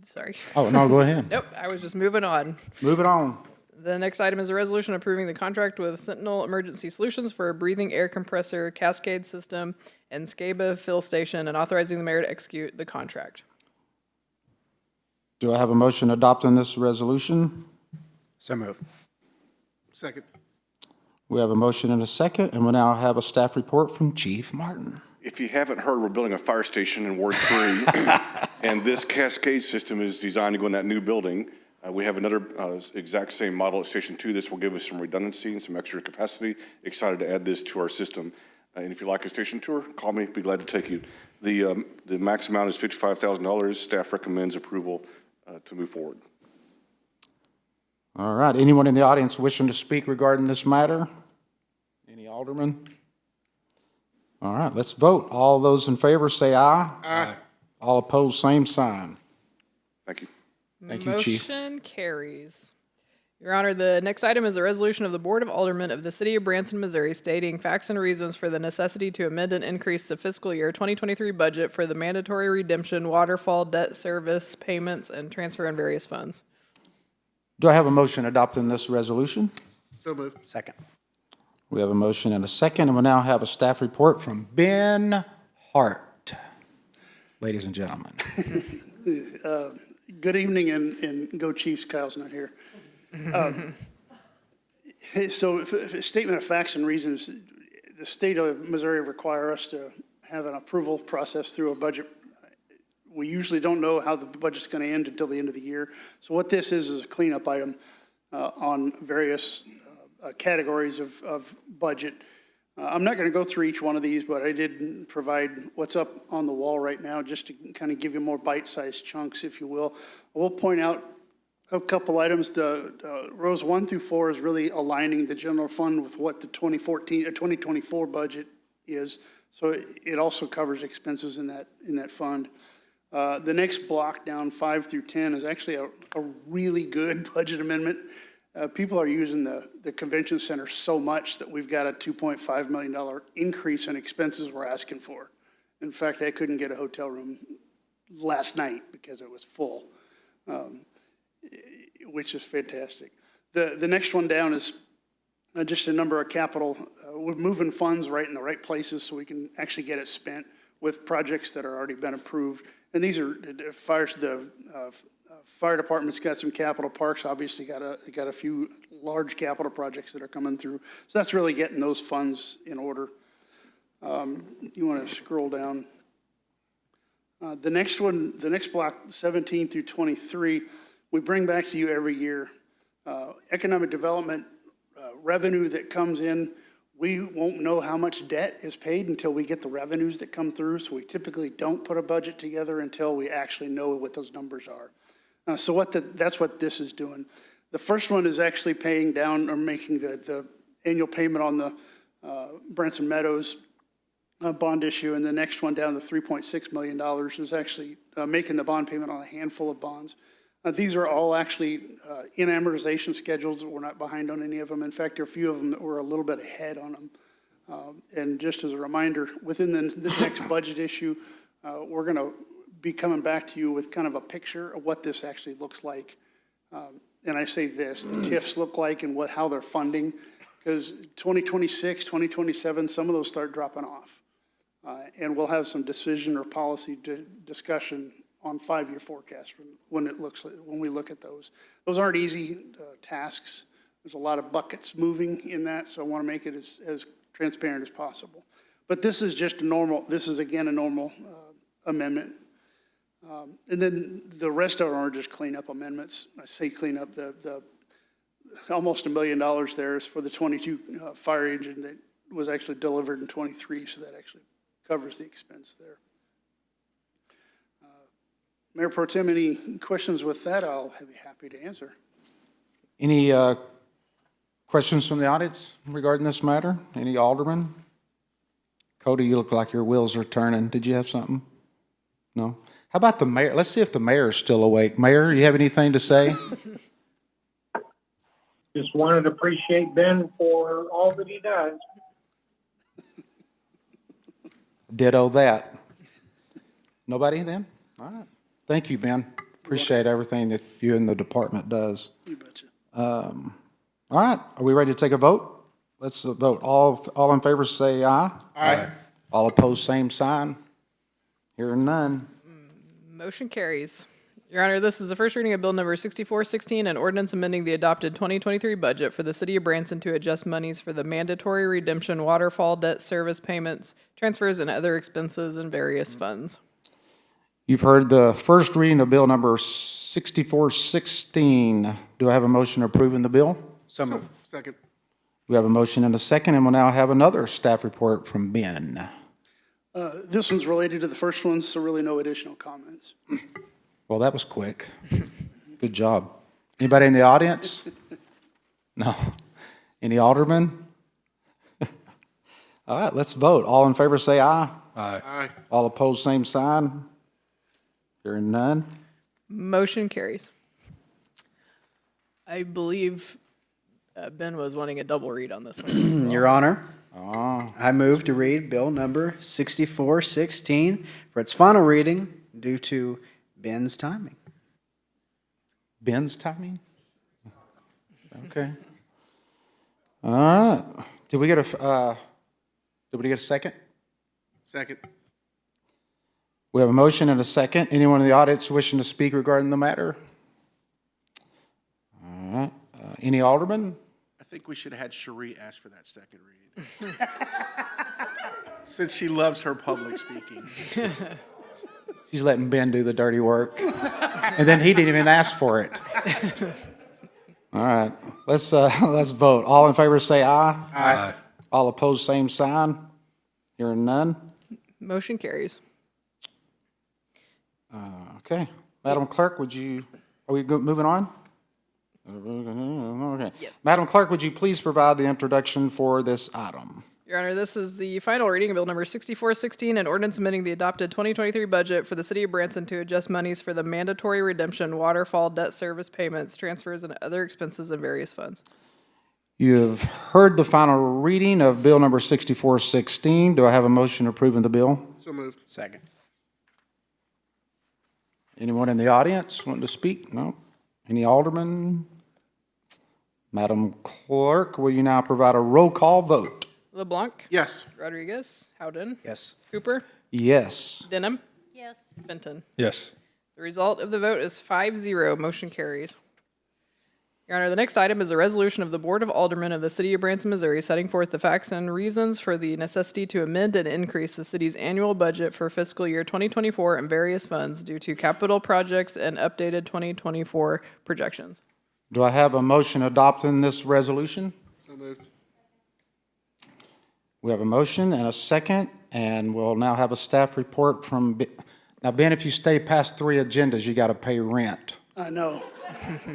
Sorry. Oh, no, go ahead. Nope, I was just moving on. Move it on. The next item is a resolution approving the contract with Sentinel Emergency Solutions for a breathing air compressor cascade system and SCABA fill station, and authorizing the mayor to execute the contract. Do I have a motion adopting this resolution? So move. Second. We have a motion and a second, and we'll now have a staff report from Chief Martin. If you haven't heard, we're building a fire station in Ward 3, and this cascade system is designed to go in that new building. We have another exact same model at Station 2. This will give us some redundancy and some extra capacity. Excited to add this to our system. And if you like a station tour, call me. Be glad to take you. The max amount is $55,000. Staff recommends approval to move forward. All right, anyone in the audience wishing to speak regarding this matter? Any aldermen? All right, let's vote. All those in favor say aye. Aye. All opposed, same sign. Thank you. Thank you, Chief. Motion carries. Your Honor, the next item is a resolution of the Board of Aldermen of the City of Branson, Missouri, stating facts and reasons for the necessity to amend and increase the fiscal year 2023 budget for the mandatory redemption, waterfall, debt service, payments, and transfer in various funds. Do I have a motion adopting this resolution? So moved. Second. We have a motion and a second, and we'll now have a staff report from Ben Hart. Ladies and gentlemen. Good evening, and go Chiefs. Kyle's not here. So, statement of facts and reasons. The state of Missouri require us to have an approval process through a budget. We usually don't know how the budget's going to end until the end of the year. So what this is a cleanup item on various categories of budget. I'm not going to go through each one of these, but I did provide what's up on the wall right now just to kind of give you more bite-sized chunks, if you will. I will point out a couple items. The rows 1 through 4 is really aligning the general fund with what the 2024 budget is. So it also covers expenses in that fund. The next block down 5 through 10 is actually a really good budget amendment. People are using the convention center so much that we've got a $2.5 million increase in expenses we're asking for. In fact, I couldn't get a hotel room last night because it was full, which is fantastic. The next one down is just a number of capital. We're moving funds right in the right places so we can actually get it spent with projects that are already been approved. And these are the fire department's got some capital, parks obviously got a few large capital projects that are coming through. So that's really getting those funds in order. You want to scroll down. The next one, the next block, 17 through 23, we bring back to you every year economic development revenue that comes in, we won't know how much debt is paid until we get the revenues that come through. So we typically don't put a budget together until we actually know what those numbers are. So that's what this is doing. The first one is actually paying down or making the annual payment on the Branson Meadows bond issue, and the next one down to $3.6 million is actually making the bond payment on a handful of bonds. These are all actually in amortization schedules. We're not behind on any of them. In fact, there are a few of them that we're a little bit ahead on them. And just as a reminder, within this next budget issue, we're going to be coming back to you with kind of a picture of what this actually looks like. And I say this, the TIFs look like and how they're funding, because 2026, 2027, some of those start dropping off. And we'll have some decision or policy discussion on 5-year forecast when we look at those. Those aren't easy tasks. There's a lot of buckets moving in that, so I want to make it as transparent as possible. But this is just this is again a normal amendment. And then the rest of them are just cleanup amendments. I say cleanup, the almost $1 million there is for the 22 fire engine that was actually delivered in 23, so that actually covers the expense there. Mayor Pro Tem, any questions with that? I'll be happy to answer. Any questions from the audience regarding this matter? Any aldermen? Cody, you look like your wheels are turning. Did you have something? No? How about the mayor? Let's see if the mayor is still awake. Mayor, you have anything to say? Just wanted to appreciate Ben for all that he does. Ditto that. Nobody then? All right. Thank you, Ben. Appreciate everything that you and the department does. You betcha. All right. Are we ready to take a vote? Let's vote. All in favor say aye. Aye. All opposed, same sign. Hearing none. Motion carries. Your Honor, this is the first reading of Bill Number 6416, an ordinance amending the adopted 2023 budget for the City of Branson to adjust monies for the mandatory redemption waterfall debt service payments, transfers, and other expenses in various funds. You've heard the first reading of Bill Number 6416. Do I have a motion approving the bill? So moved. Second. We have a motion and a second, and we'll now have another staff report from Ben. This one's related to the first one, so really no additional comments. Well, that was quick. Good job. Anybody in the audience? No. Any aldermen? All right, let's vote. All in favor say aye. Aye. Aye. All opposed, same sign. Hearing none. Motion carries. I believe Ben was wanting a double read on this one. Your Honor, I move to read Bill Number 6416 for its final reading due to Ben's timing. Ben's timing? Okay. All right. Did we get a second? Second. We have a motion and a second. Anyone in the audience wishing to speak regarding the matter? All right. Any aldermen? I think we should have had Cherie ask for that second read. Since she loves her public speaking. She's letting Ben do the dirty work. And then he didn't even ask for it. All right. Let's vote. All in favor say aye. Aye. All opposed, same sign. Hearing none. Motion carries. Okay. Madam Clerk, are we moving on? Okay. Yep. Madam Clerk, would you please provide the introduction for this item? Your Honor, this is the final reading of Bill Number 6416, an ordinance amending the adopted 2023 budget for the City of Branson to adjust monies for the mandatory redemption waterfall debt service payments, transfers, and other expenses in various funds. You have heard the final reading of Bill Number 6416. Do I have a motion approving the bill? So moved. Second. Anyone in the audience want to speak? No? Any aldermen? Madam Clerk, will you now provide a roll call vote? LeBlanc? Yes. Rodriguez? Howden? Yes. Cooper? Yes. Denham? Yes. Benton? Yes. The result of the vote is 5-0. Motion carries. Your Honor, the next item is a resolution of the Board of Aldermen of the City of Branson, Missouri, setting forth the facts and reasons for the necessity to amend and increase the city's annual budget for fiscal year 2024 in various funds due to capital projects and updated 2024 projections. Do I have a motion adopting this resolution? So moved. We have a motion and a second, and we'll now have a staff report from, now Ben, if you stay past 3 agendas, you got to pay rent. I know.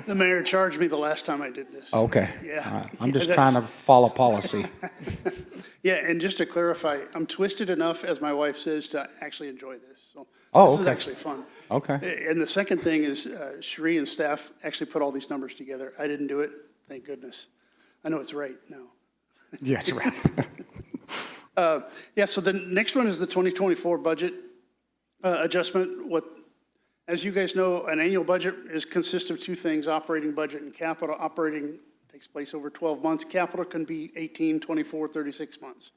The mayor charged me the last time I did this. Okay. Yeah. All right. I'm just Yeah, trying to follow policy. Yeah, and just to clarify, I'm twisted enough, as my wife says, to actually enjoy this. So Oh, this is okay. actually fun. Okay. And the second thing is, Sheree and staff actually put all these numbers together. I didn't do it, thank goodness. I know it's right now. Yes, right. Yeah, so the next one is the 2024 budget adjustment. As you guys know, an annual budget consists of 2 things, operating budget and capital. Operating takes place over 12 months. Capital can be 18, 24, 36 months.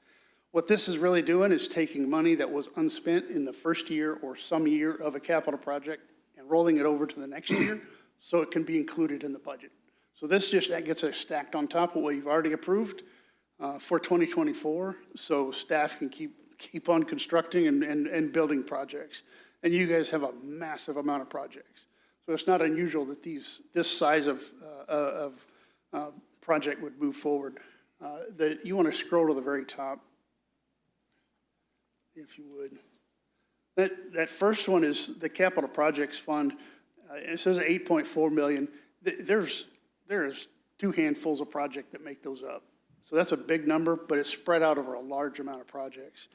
What this is really doing is taking money that was unspent in the first year or some year of a capital project and rolling it over to the next year so it can be included in the budget. So this that gets us stacked on top of what you've already approved for 2024, so staff can keep on constructing and building projects. And you guys have a massive amount of projects. So it's not unusual that this size of project would move forward. That you want to scroll to the very top, if you would. That first one is the Capital Projects Fund. It says 8.4 million. There's 2 handfuls of projects that make those up. So that's a big number, but it's spread out over a large amount of projects.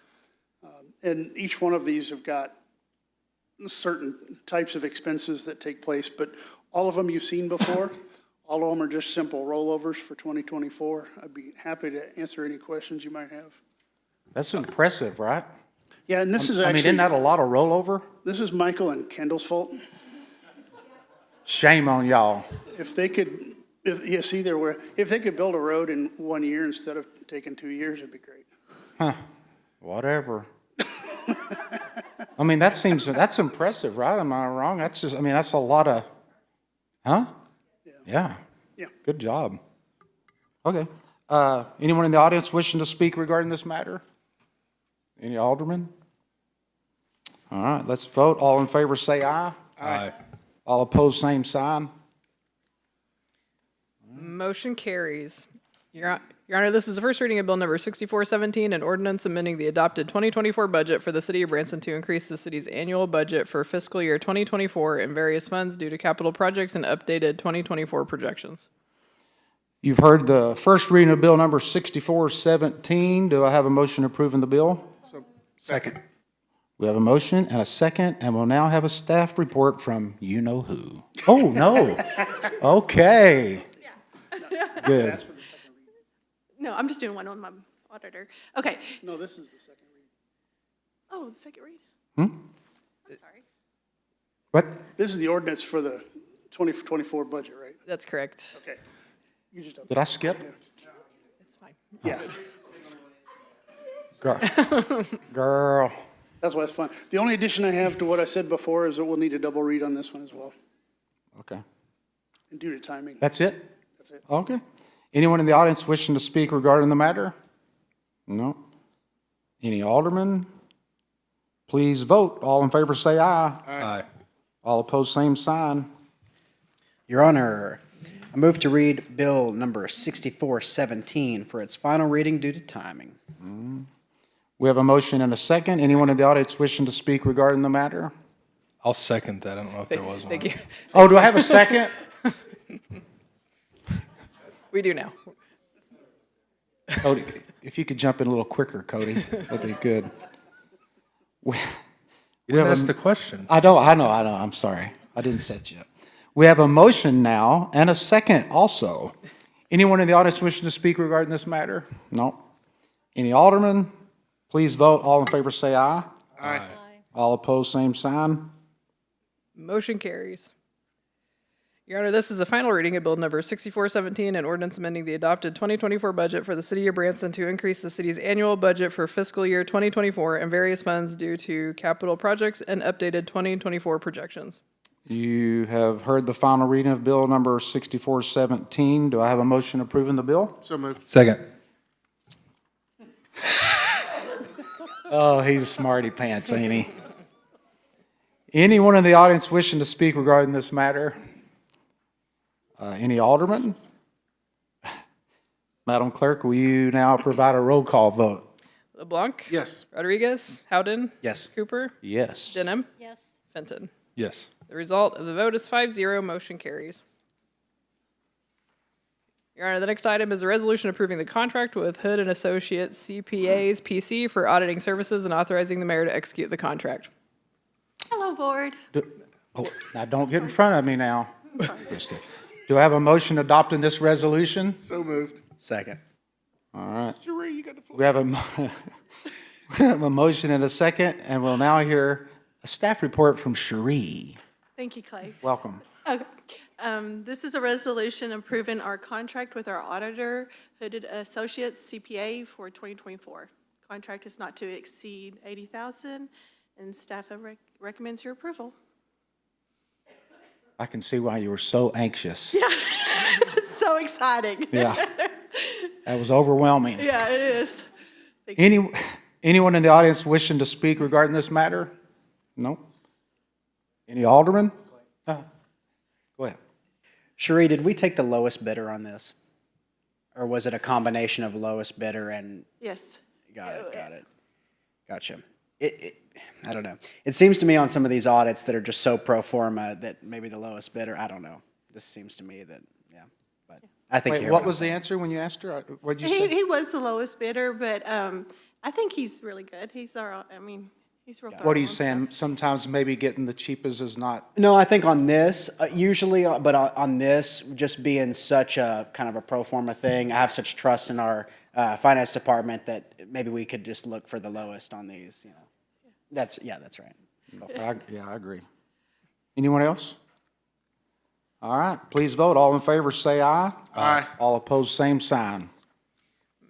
And each one of these have got certain types of expenses that take place, but all of them you've seen before. All of them are just simple rollovers for 2024. I'd be happy to answer any questions you might have. That's impressive, right? Yeah, and this is actually. I mean, isn't that a lot of rollover? This is Michael and Kendall's fault. Shame on y'all. If they could, if they could build a road in 1 year instead of taking 2 years, it'd be great. Huh, whatever. I mean, that's impressive, right? Am I wrong? That's a lot of, huh? Yeah. Yeah. Good job. Okay. Anyone in the audience wishing to speak regarding this matter? Any aldermen? All right, let's vote. All in favor, say aye. Aye. All opposed, same sign. Motion carries. Your Honor, this is the first reading of Bill Number 6417, an ordinance amending the adopted 2024 budget for the City of Branson to increase the city's annual budget for fiscal year 2024 in various funds due to capital projects and updated 2024 projections. You've heard the first reading of Bill Number 6417. Do I have a motion approving the bill? Second. We have a motion and a second, and we'll now have a staff report from you-know-who. Oh, no. Okay. Good. No, I'm just doing one on my auditor. Okay. No, this is the second read. Oh, the second read? Hmm? I'm sorry. What? This is the ordinance for the 2024 budget, right? That's correct. Okay. You just Did I skip? It's fine. Yeah. Girl. That's why it's fun. The only addition I have to what I said before is that we'll need a double read on this one as well, Okay. and due to timing. That's it? That's it. Okay. Anyone in the audience wishing to speak regarding the matter? No. Any aldermen? Please vote. All in favor say aye. Aye. All opposed, same sign. Your Honor, I move to read Bill Number 6417 for its final reading due to timing. We have a motion and a second. Anyone in the audience wishing to speak regarding the matter? I'll second that. I don't know if there was one. Thank you. Oh, do I have a second? We do now. Cody, if you could jump in a little quicker, Cody, that'd be good. You didn't ask the question. I know. I'm sorry. I didn't set you up. We have a motion now and a second also. Anyone in the audience wishing to speak regarding this matter? No. Any aldermen? Please vote. All in favor say aye. Aye. All opposed, same sign. Motion carries. Your Honor, this is a final reading of Bill Number 6417, an ordinance amending the adopted 2024 budget for the City of Branson to increase the city's annual budget for fiscal year 2024 and various funds due to capital projects and updated 2024 projections. You have heard the final reading of Bill Number 6417. Do I have a motion approving the bill? So moved. Second. Oh, he's a smarty pants, ain't he? Anyone in the audience wishing to speak regarding this matter? Any aldermen? Madam Clerk, will you now provide a roll call vote? LeBlanc? Yes. Rodriguez? Howden? Yes. Cooper? Yes. Denham? Yes. Fenton? Yes. The result of the vote is 5-0, motion carries. Your Honor, the next item is a resolution approving the contract with Hood and Associates CPAs PC for auditing services and authorizing the mayor to execute the contract. Hello, board. Oh, now don't get in front of me now. Do I have a motion adopting this resolution? So moved. Second. All right. Sheree, you got the floor. We have we have a motion and a second, and we'll now hear a staff report from Cherie. Thank you, Clay. Welcome. Okay. This is a resolution approving our contract with our auditor, Hooded Associates CPA for 2024. Contract is not to exceed $80,000, and staff recommends your approval. I can see why you were so anxious. Yeah, it's so exciting. Yeah. That was overwhelming. Yeah, it is. Thank you. Anyone in the audience wishing to speak regarding this matter? No? Any aldermen? Go ahead. Cherie, did we take the lowest bidder on this? Or was it a combination of lowest bidder and? Yes. Got it. Gotcha. I don't know. It seems to me on some of these audits that are just so pro forma that maybe the lowest bidder, I don't know. This seems to me that, yeah, but I think. Wait, what was the answer when you asked her? What did you say? He was the lowest bidder, but I think he's really good. He's he's real thorough. What are you and saying? stuff. Sometimes maybe getting the cheapest is not. No, I think on this, usually, but on this, just being such a kind of a pro forma thing, I have such trust in our finance department that maybe we could just look for the lowest on these, you know. That's right. I agree. Anyone else? All right, please vote. All in favor, say aye. Aye. All opposed, same sign.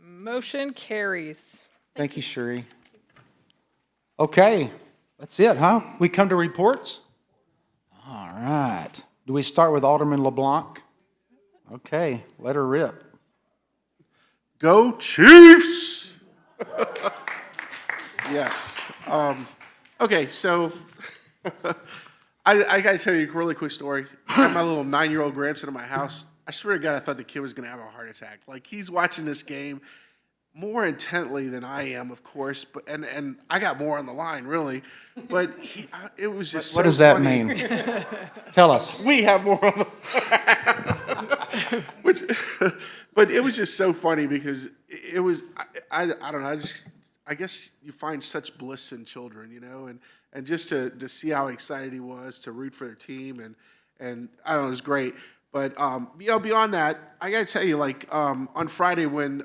Motion carries. Thank you, Cherie. Okay, that's it, huh? We come to reports? All right. Do we start with Alderman LeBlanc? Okay, let her rip. Go Chiefs! Yes. Okay, so I gotta tell you a really quick story. I have my little 9-year-old grandson in my house. I swear to God, I thought the kid was gonna have a heart attack. Like, he's watching this game more intently than I am, of course, but and I got more on the line, really. But it was just What so does that funny. mean? Tell us. We have more on the but it was just so funny because it was, I don't know, I guess you find such bliss in children, you know, and just to see how excited he was to root for their team, and I don't know, it was great. But, you know, beyond that, I got to tell you, like, on Friday when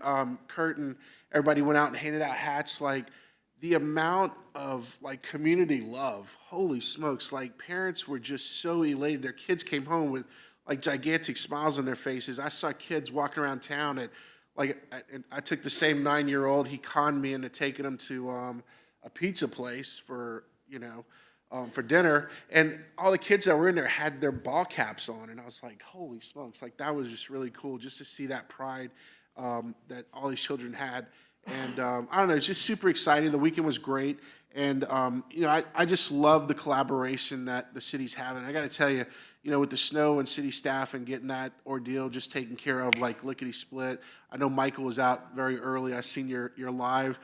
Kurt and everybody went out and handed out hats, like, the amount of, like, community love, holy smokes, like, parents were just so elated. Their kids came home with, like, gigantic smiles on their faces. I saw kids walking around town and I took the same 9-year-old, he conned me into taking him to a pizza place for, you know, for dinner, and all the kids that were in there had their ball caps on, and I was like, holy smokes, like, that was just really cool just to see that pride that all these children had. And I don't know, it's just super exciting. The weekend was great, and you know, I just love the collaboration that the city's having. I got to tell you, you know, with the snow and city staff and getting that ordeal just taken care of, like lickety-split. I know Michael was out very early. I seen your live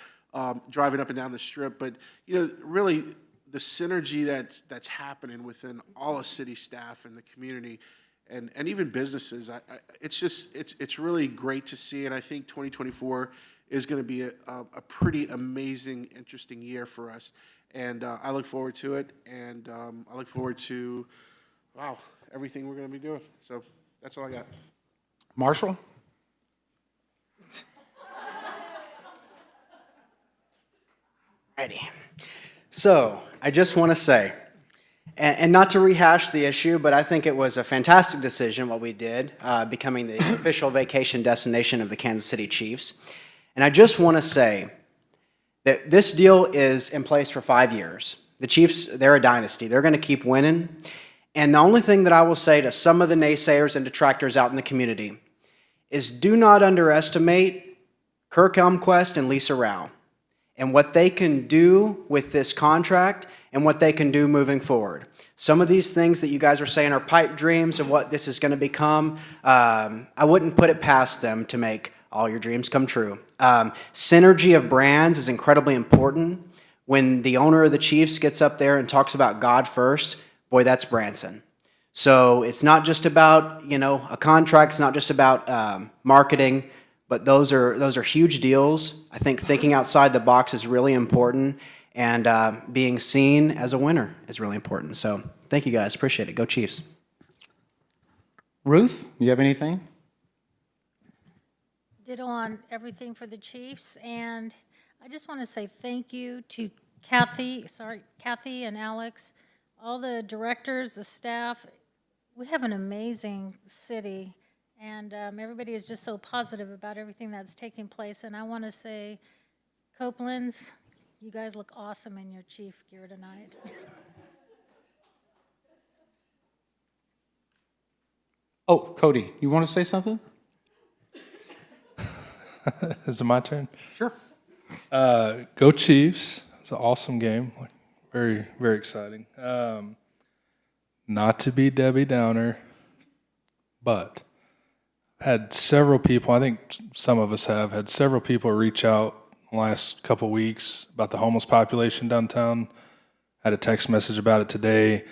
driving up and down the strip, but you know, really the synergy that's happening within all of city staff and the community, and even businesses. It's really great to see, and I think 2024 is going to be a pretty amazing, interesting year for us, and I look forward to it, and I look forward to, wow, everything we're going to be doing. So that's all I got. Marshall? Alrighty. So I just want to say, and not to rehash the issue, but I think it was a fantastic decision what we did, becoming the official vacation destination of the Kansas City Chiefs. And I just want to say that this deal is in place for 5 years. The Chiefs, they're a dynasty. They're going to keep winning. And the only thing that I will say to some of the naysayers and detractors out in the community is do not underestimate Kirk Elmquist and Lisa Rao and what they can do with this contract and what they can do moving forward. Some of these things that you guys are saying are pipe dreams of what this is going to become. I wouldn't put it past them to make all your dreams come true. Synergy of brands is incredibly important. When the owner of the Chiefs gets up there and talks about God first, boy, that's Branson. So it's not just about, a contract, it's not just about marketing, but those are huge deals. I think thinking outside the box is really important, and being seen as a winner is really important. So thank you guys, appreciate it. Go Chiefs. Ruth, you have anything? Ditto on everything for the Chiefs, and I just want to say thank you to Kathy and Alex, all the directors, the staff. We have an amazing city, and everybody is just so positive about everything that's taking place. And I want to say, Copeland's, you guys look awesome in your Chief gear tonight. Oh, Cody, you want to say something? Is it my turn? Sure. Go Chiefs. It's an awesome game. Very, very exciting. Not to be Debbie Downer, but had several people, I think some of us have, had several people reach out the last couple weeks about the homeless population downtown. Had a text message about it today.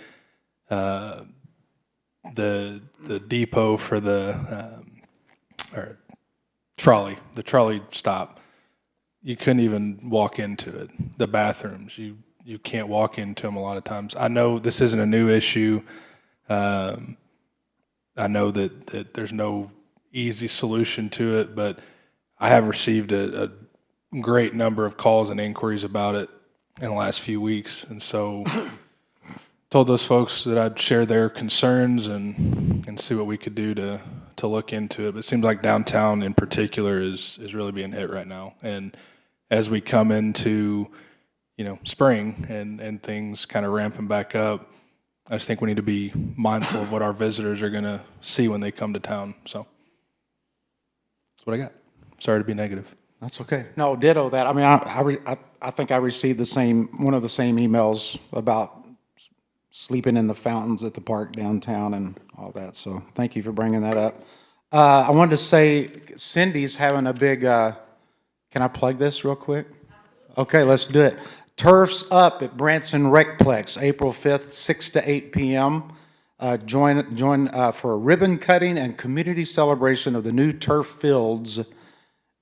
The depot for the trolley stop, you couldn't even walk into it. The bathrooms, you can't walk into them a lot of times. I know this isn't a new issue. I know that there's no easy solution to it, but I have received a great number of calls and inquiries about it in the last few weeks, and so told those folks that I'd share their concerns and see what we could do to look into it. But it seems like downtown in particular is really being hit right now. And as we come into, spring and things kind of ramping back up, I just think we need to be mindful of what our visitors are going to see when they come to town. So that's what I got. Sorry to be negative. That's okay. No, ditto that. I mean, I think I received one of the same emails about sleeping in the fountains at the park downtown and all that. So thank you for bringing that up. I wanted to say Cindy's having a big, can I plug this real quick? Okay, let's do it. Turf's Up at Branson Recplex, April 5th, 6 to 8 p.m. Join for a ribbon cutting and community celebration of the new turf fields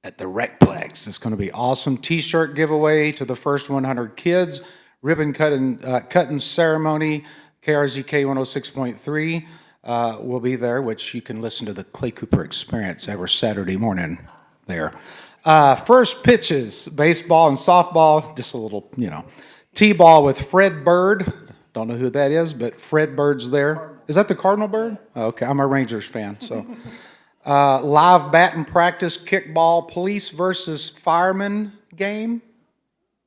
at the Recplex. It's going to be awesome. T-shirt giveaway to the first 100 kids. Ribbon cutting ceremony. KRZK 106.3 will be there, which you can listen to the Clay Cooper Experience every Saturday morning there. First pitches, baseball and softball, just a little, T-ball with Fred Bird. Don't know who that is, but Fred Bird's there. Is that the Cardinal Bird? Okay, I'm a Rangers fan, so. Live batting practice, kickball, police versus fireman game.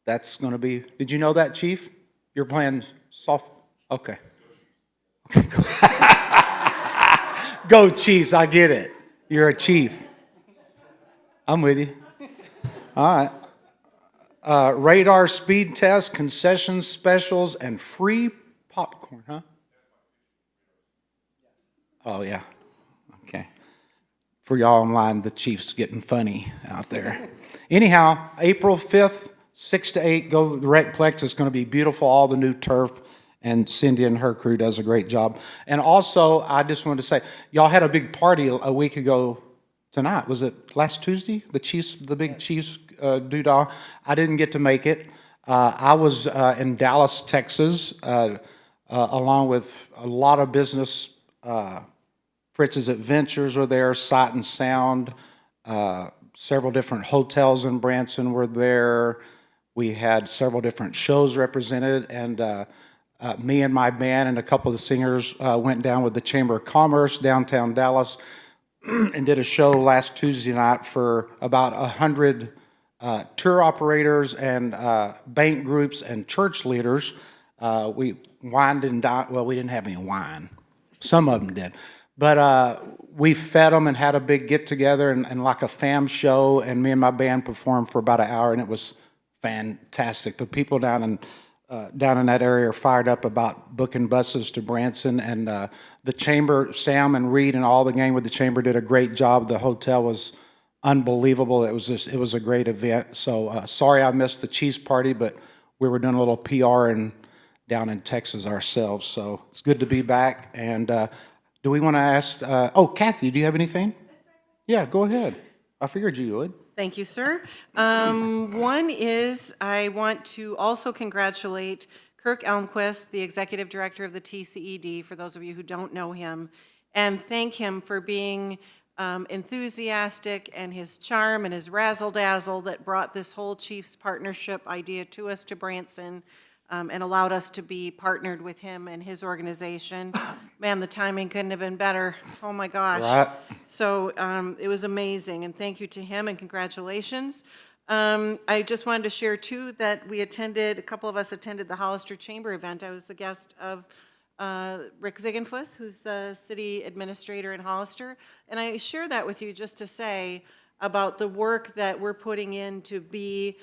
That's going to be, did you know that, Chief? You're playing soft, okay. Okay, go. Go Chiefs, I get it. You're a Chief. I'm with you. All right. Radar speed test, concessions, specials, and free popcorn, huh? Oh, yeah. Okay. For y'all online, the Chiefs getting funny out there. Anyhow, April 5th, 6 to 8, go to the Recplex. It's going to be beautiful, all the new turf, and Cindy and her crew does a great job. And also, I just wanted to say, y'all had a big party a week ago tonight. Was it last Tuesday? The big Chiefs doodah. I didn't get to make it. I was in Dallas, Texas, along with a lot of business. Fritz's Adventures were there, Sight and Sound. Several different hotels in Branson were there. We had several different shows represented, and me and my band and a couple of the singers went down with the Chamber of Commerce downtown Dallas and did a show last Tuesday night for about 100 tour operators and bank groups and church leaders. We wined and dined. Well, we didn't have any wine. Some of them did. But we fed them and had a big get-together and like a fam show, and me and my band performed for about an hour, and it was fantastic. The people down in down in that area are fired up about booking buses to Branson, and the chamber, Sam and Reed and all the gang with the chamber did a great job. The hotel was unbelievable. It was a great event. So sorry I missed the cheese party, but we were doing a little PR down in Texas ourselves. So it's good to be back. And do we want to ask? Kathy, do you have anything? Yeah, go ahead. I figured you would. Thank you, sir. One is I want to also congratulate Kirk Elmquist, the Executive Director of the TCED, for those of you who don't know him, and thank him for being enthusiastic and his charm and his razzle-dazzle that brought this whole Chiefs partnership idea to us to Branson and allowed us to be partnered with him and his organization. Man, the timing couldn't have been better. Oh, my gosh. Right. So it was amazing, and thank you to him, and congratulations. I just wanted to share, too, that a couple of us attended the Hollister Chamber event. I was the guest of Rick Ziegenfuss, who's the city administrator in Hollister, and I share that with you just to say about the work that we're putting in to be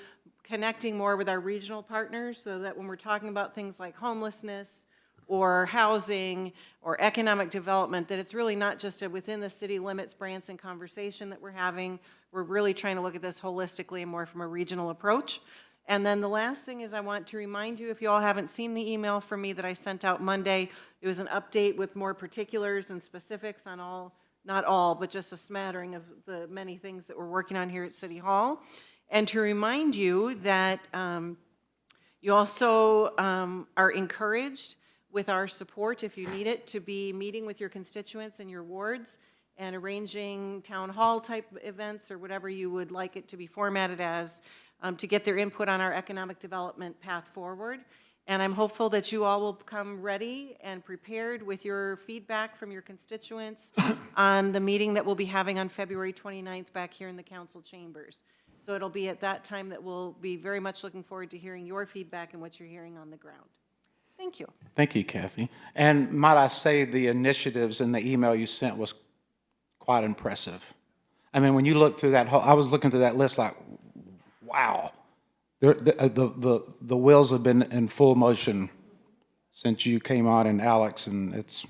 connecting more with our regional partners, so that when we're talking about things like homelessness or housing or economic development, that it's really not just a within the city limits Branson conversation that we're having. We're really trying to look at this holistically and more from a regional approach. And then the last thing is I want to remind you, if you all haven't seen the email from me that I sent out Monday, it was an update with more particulars and specifics on all, not all, but just a smattering of the many things that we're working on here at City Hall. And to remind you that you also are encouraged with our support, if you need it, to be meeting with your constituents in your wards and arranging town hall type events or whatever you would like it to be formatted as, to get their input on our economic development path forward. And I'm hopeful that you all will come ready and prepared with your feedback from your constituents on the meeting that we'll be having on February 29th back here in the council chambers. So it'll be at that time that we'll be very much looking forward to hearing your feedback and what you're hearing on the ground. Thank you. Thank you, Kathy. And might I say the initiatives in the email you sent was quite impressive. I mean, when you look through that whole, I was looking through that list like, wow. The wheels have been in full motion since you came on, and Alex, and that's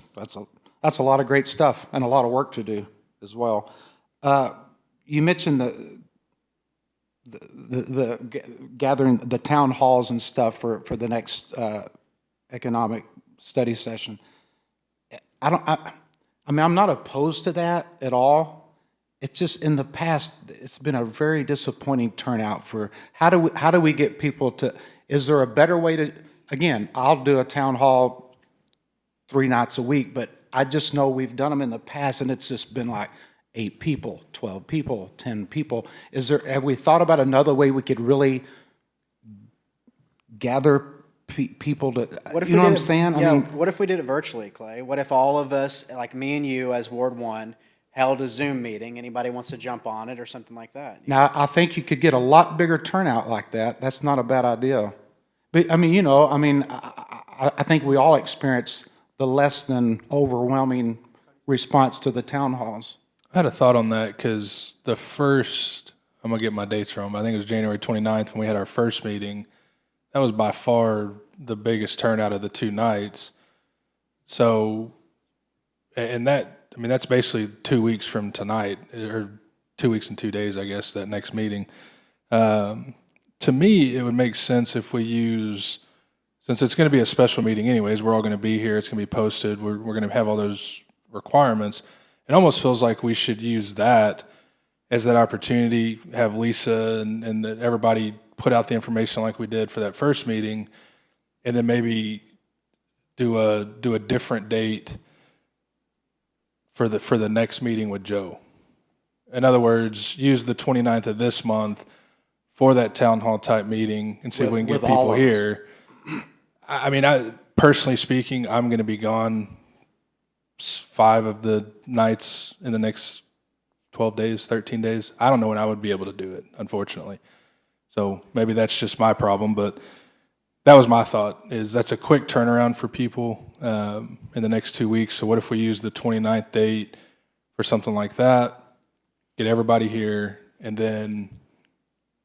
a lot of great stuff and a lot of work to do as well. You mentioned the gathering, the town halls and stuff for the next economic study session. I mean, I'm not opposed to that at all. It's just in the past, it's been a very disappointing turnout for, how do we get people to, is there a better way to, again, I'll do a town hall 3 nights a week, but I just know we've done them in the past and it's just been like 8 people, 12 people, 10 people. Have we thought about another way we could really gather people to, you know what I'm saying? Yeah, what if we did it virtually, Clay? What if all of us, like me and you as Ward 1, held a Zoom meeting? Anybody wants to jump on it or something like that? Now, I think you could get a lot bigger turnout like that. That's not a bad idea. But, I mean, I think we all experience the less than overwhelming response to the town halls. I had a thought on that because the first, I'm going to get my dates wrong, but I think it was January 29th when we had our first meeting. That was by far the biggest turnout of the 2 nights. So, and that, I mean, that's basically 2 weeks from tonight, or 2 weeks and 2 days, I guess, that next meeting. To me, it would make sense if we use, since it's going to be a special meeting anyways, we're all going to be here, it's going to be posted, we're going to have all those requirements. It almost feels like we should use that as that opportunity, have Lisa and everybody put out the information like we did for that first meeting, and then maybe do a different date for the next meeting with Joe. In other words, use the 29th of this month for that town hall type meeting and see if we can get people here. I mean, personally speaking, I'm going to be gone 5 of the nights in the next 12 days, 13 days. I don't know when I would be able to do it, unfortunately. So maybe that's just my problem, but that was my thought, is that's a quick turnaround for people in the next 2 weeks. So what if we use the 29th date for something like that, get everybody here, and then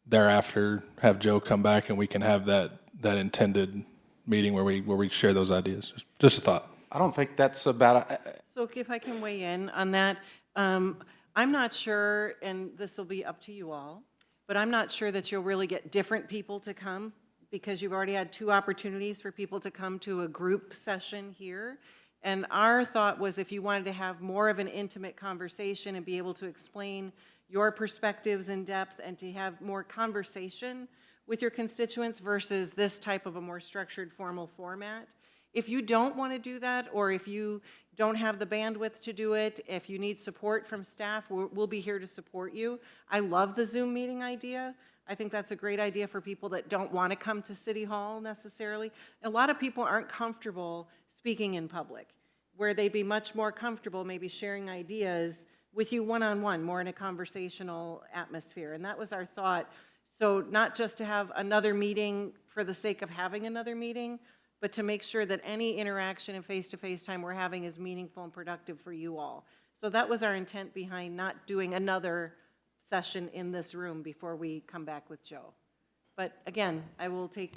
thereafter have Joe come back and we can have that intended meeting where we share those ideas. Just a thought. I don't think that's about, So if I can weigh in on that, I'm not sure, and this will be up to you all, but I'm not sure that you'll really get different people to come because you've already had 2 opportunities for people to come to a group session here. And our thought was if you wanted to have more of an intimate conversation and be able to explain your perspectives in depth and to have more conversation with your constituents versus this type of a more structured, formal format. If you don't want to do that, or if you don't have the bandwidth to do it, if you need support from staff, we'll be here to support you. I love the Zoom meeting idea. I think that's a great idea for people that don't want to come to City Hall necessarily. A lot of people aren't comfortable speaking in public, where they'd be much more comfortable maybe sharing ideas with you one-on-one, more in a conversational atmosphere. And that was our thought. So not just to have another meeting for the sake of having another meeting, but to make sure that any interaction and face-to-face time we're having is meaningful and productive for you all. So that was our intent behind not doing another session in this room before we come back with Joe. But again, I will take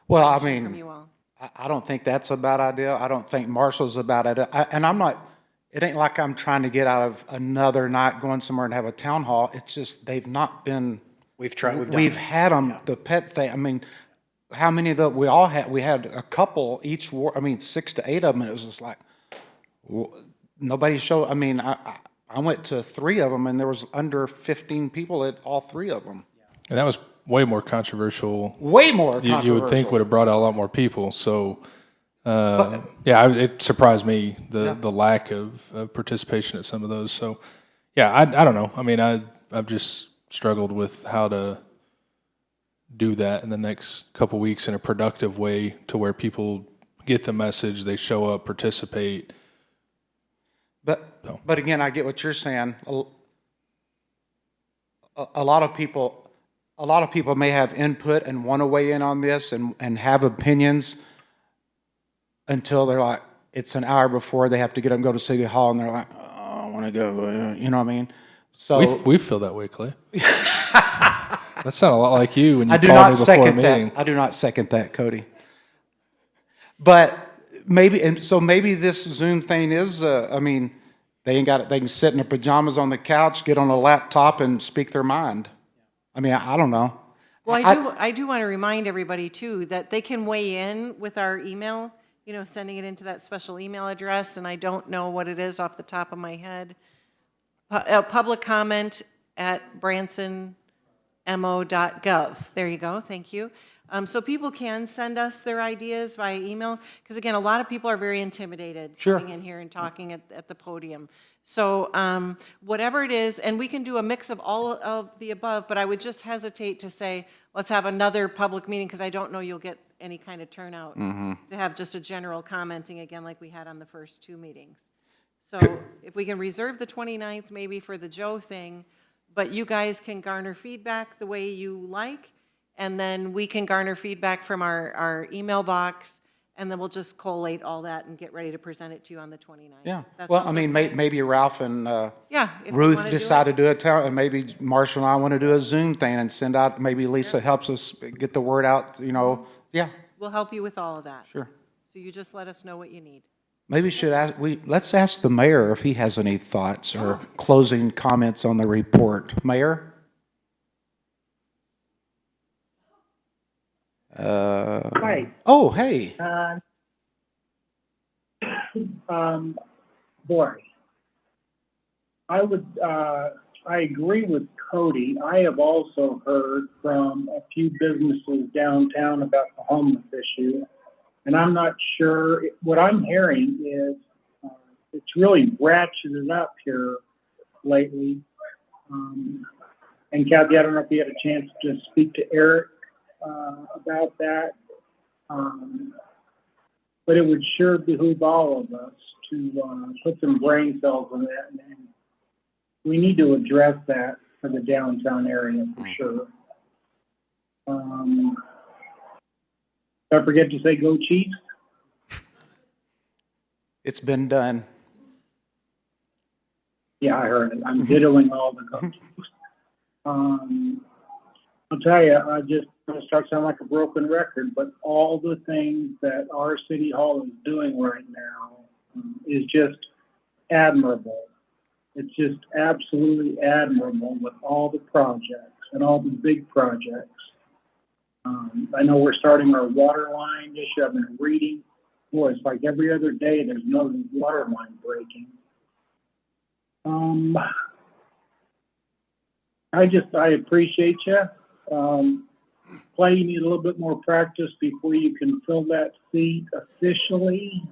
well, I direction from mean, you all. I don't think that's a bad idea. I don't think Marshall's a bad idea. And I'm not, it ain't like I'm trying to get out of another night going somewhere and have a town hall. It's just they've not been. We've tried, We've had them, the pet thing. I mean, how many of the, we all had, we had a couple each, 6 to 8 of them. And it was just like, nobody showed, I mean, I went to 3 of them and there was under 15 people at all 3 of them. And that was way more controversial. Way more controversial. You would think would have brought out a lot more people. So, it surprised me, the lack of participation at some of those. So, yeah, I don't know. I mean, I've just struggled with how to do that in the next couple weeks in a productive way to where people get the message, they show up, participate. But again, I get what you're saying. A lot of people may have input and want to weigh in on this and have opinions until they're like, it's an hour before they have to get up and go to City Hall, and they're like, oh, I want to go, you know what I mean? So we feel that way, Clay. That sounded a lot like you when you called me before a meeting. I do not second that, Cody. But maybe, and so maybe this Zoom thing is, I mean, they can sit in their pajamas on the couch, get on a laptop and speak their mind. I mean, I don't know. Well, I do want to remind everybody too, that they can weigh in with our email, sending it into that special email address, and I don't know what it is off the top of my head. Public comment at bransonmo.gov. There you go, thank you. So people can send us their ideas via email, because again, a lot of people are very intimidated coming in here and talking at the podium. So whatever it is, and we can do a mix of all of the above, but I would just hesitate to say, let's have another public meeting, because I don't know you'll get any kind of turnout to have just a general commenting again like we had on the first 2 meetings. So if we can reserve the 29th maybe for the Joe thing, but you guys can garner feedback the way you like, and then we can garner feedback from our email box, and then we'll just collate all that and get ready to present it to you on the 29th. Yeah. Well, I mean, maybe Ralph and if you Ruth wanna decide to do it, and maybe Marshall and I want to do a Zoom thing and send out, maybe Lisa helps us get the word out, yeah. We'll help you with all of that. Sure. So you just let us know what you need. Maybe let's ask the mayor if he has any thoughts or closing comments on the report. Mayor? Hi. Oh, hey. Boy, I agree with Cody. I have also heard from a few businesses downtown about the homeless issue, and I'm not sure. What I'm hearing is it's really ratcheted up here lately. And Kathy, I don't know if you had a chance to speak to Eric about that. But it would sure behoove all of us to put some brain cells in that. And we need to address that for the downtown area for sure. Don't forget to say go Chiefs. It's been done. Yeah, I heard it. I'm diddling all the go Chiefs. I'll tell you, just going to start sounding like a broken record, but all the things that our city hall is doing right now is just admirable. It's just absolutely admirable with all the projects and all the big projects. I know we're starting our water line issue. I've been reading. Boy, it's like every other day there's another water line breaking. I appreciate you. Clay, you need a little bit more practice before you can fill that seat officially.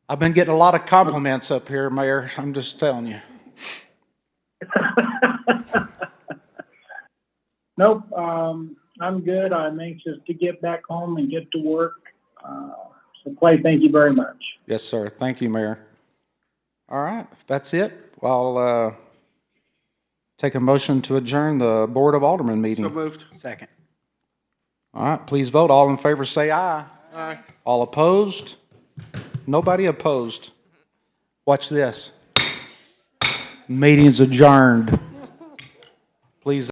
I've been getting a lot of compliments up here, Mayor. I'm just telling you. Nope, I'm good. I'm anxious to get back home and get to work. So Clay, thank you very much. Yes, sir. Thank you, Mayor. All right, if that's it, I'll take a motion to adjourn the Board of Aldermen meeting. So moved. Second. All right, please vote. All in favor say aye. Aye. All opposed? Nobody opposed. Watch this. Meeting's adjourned. Please.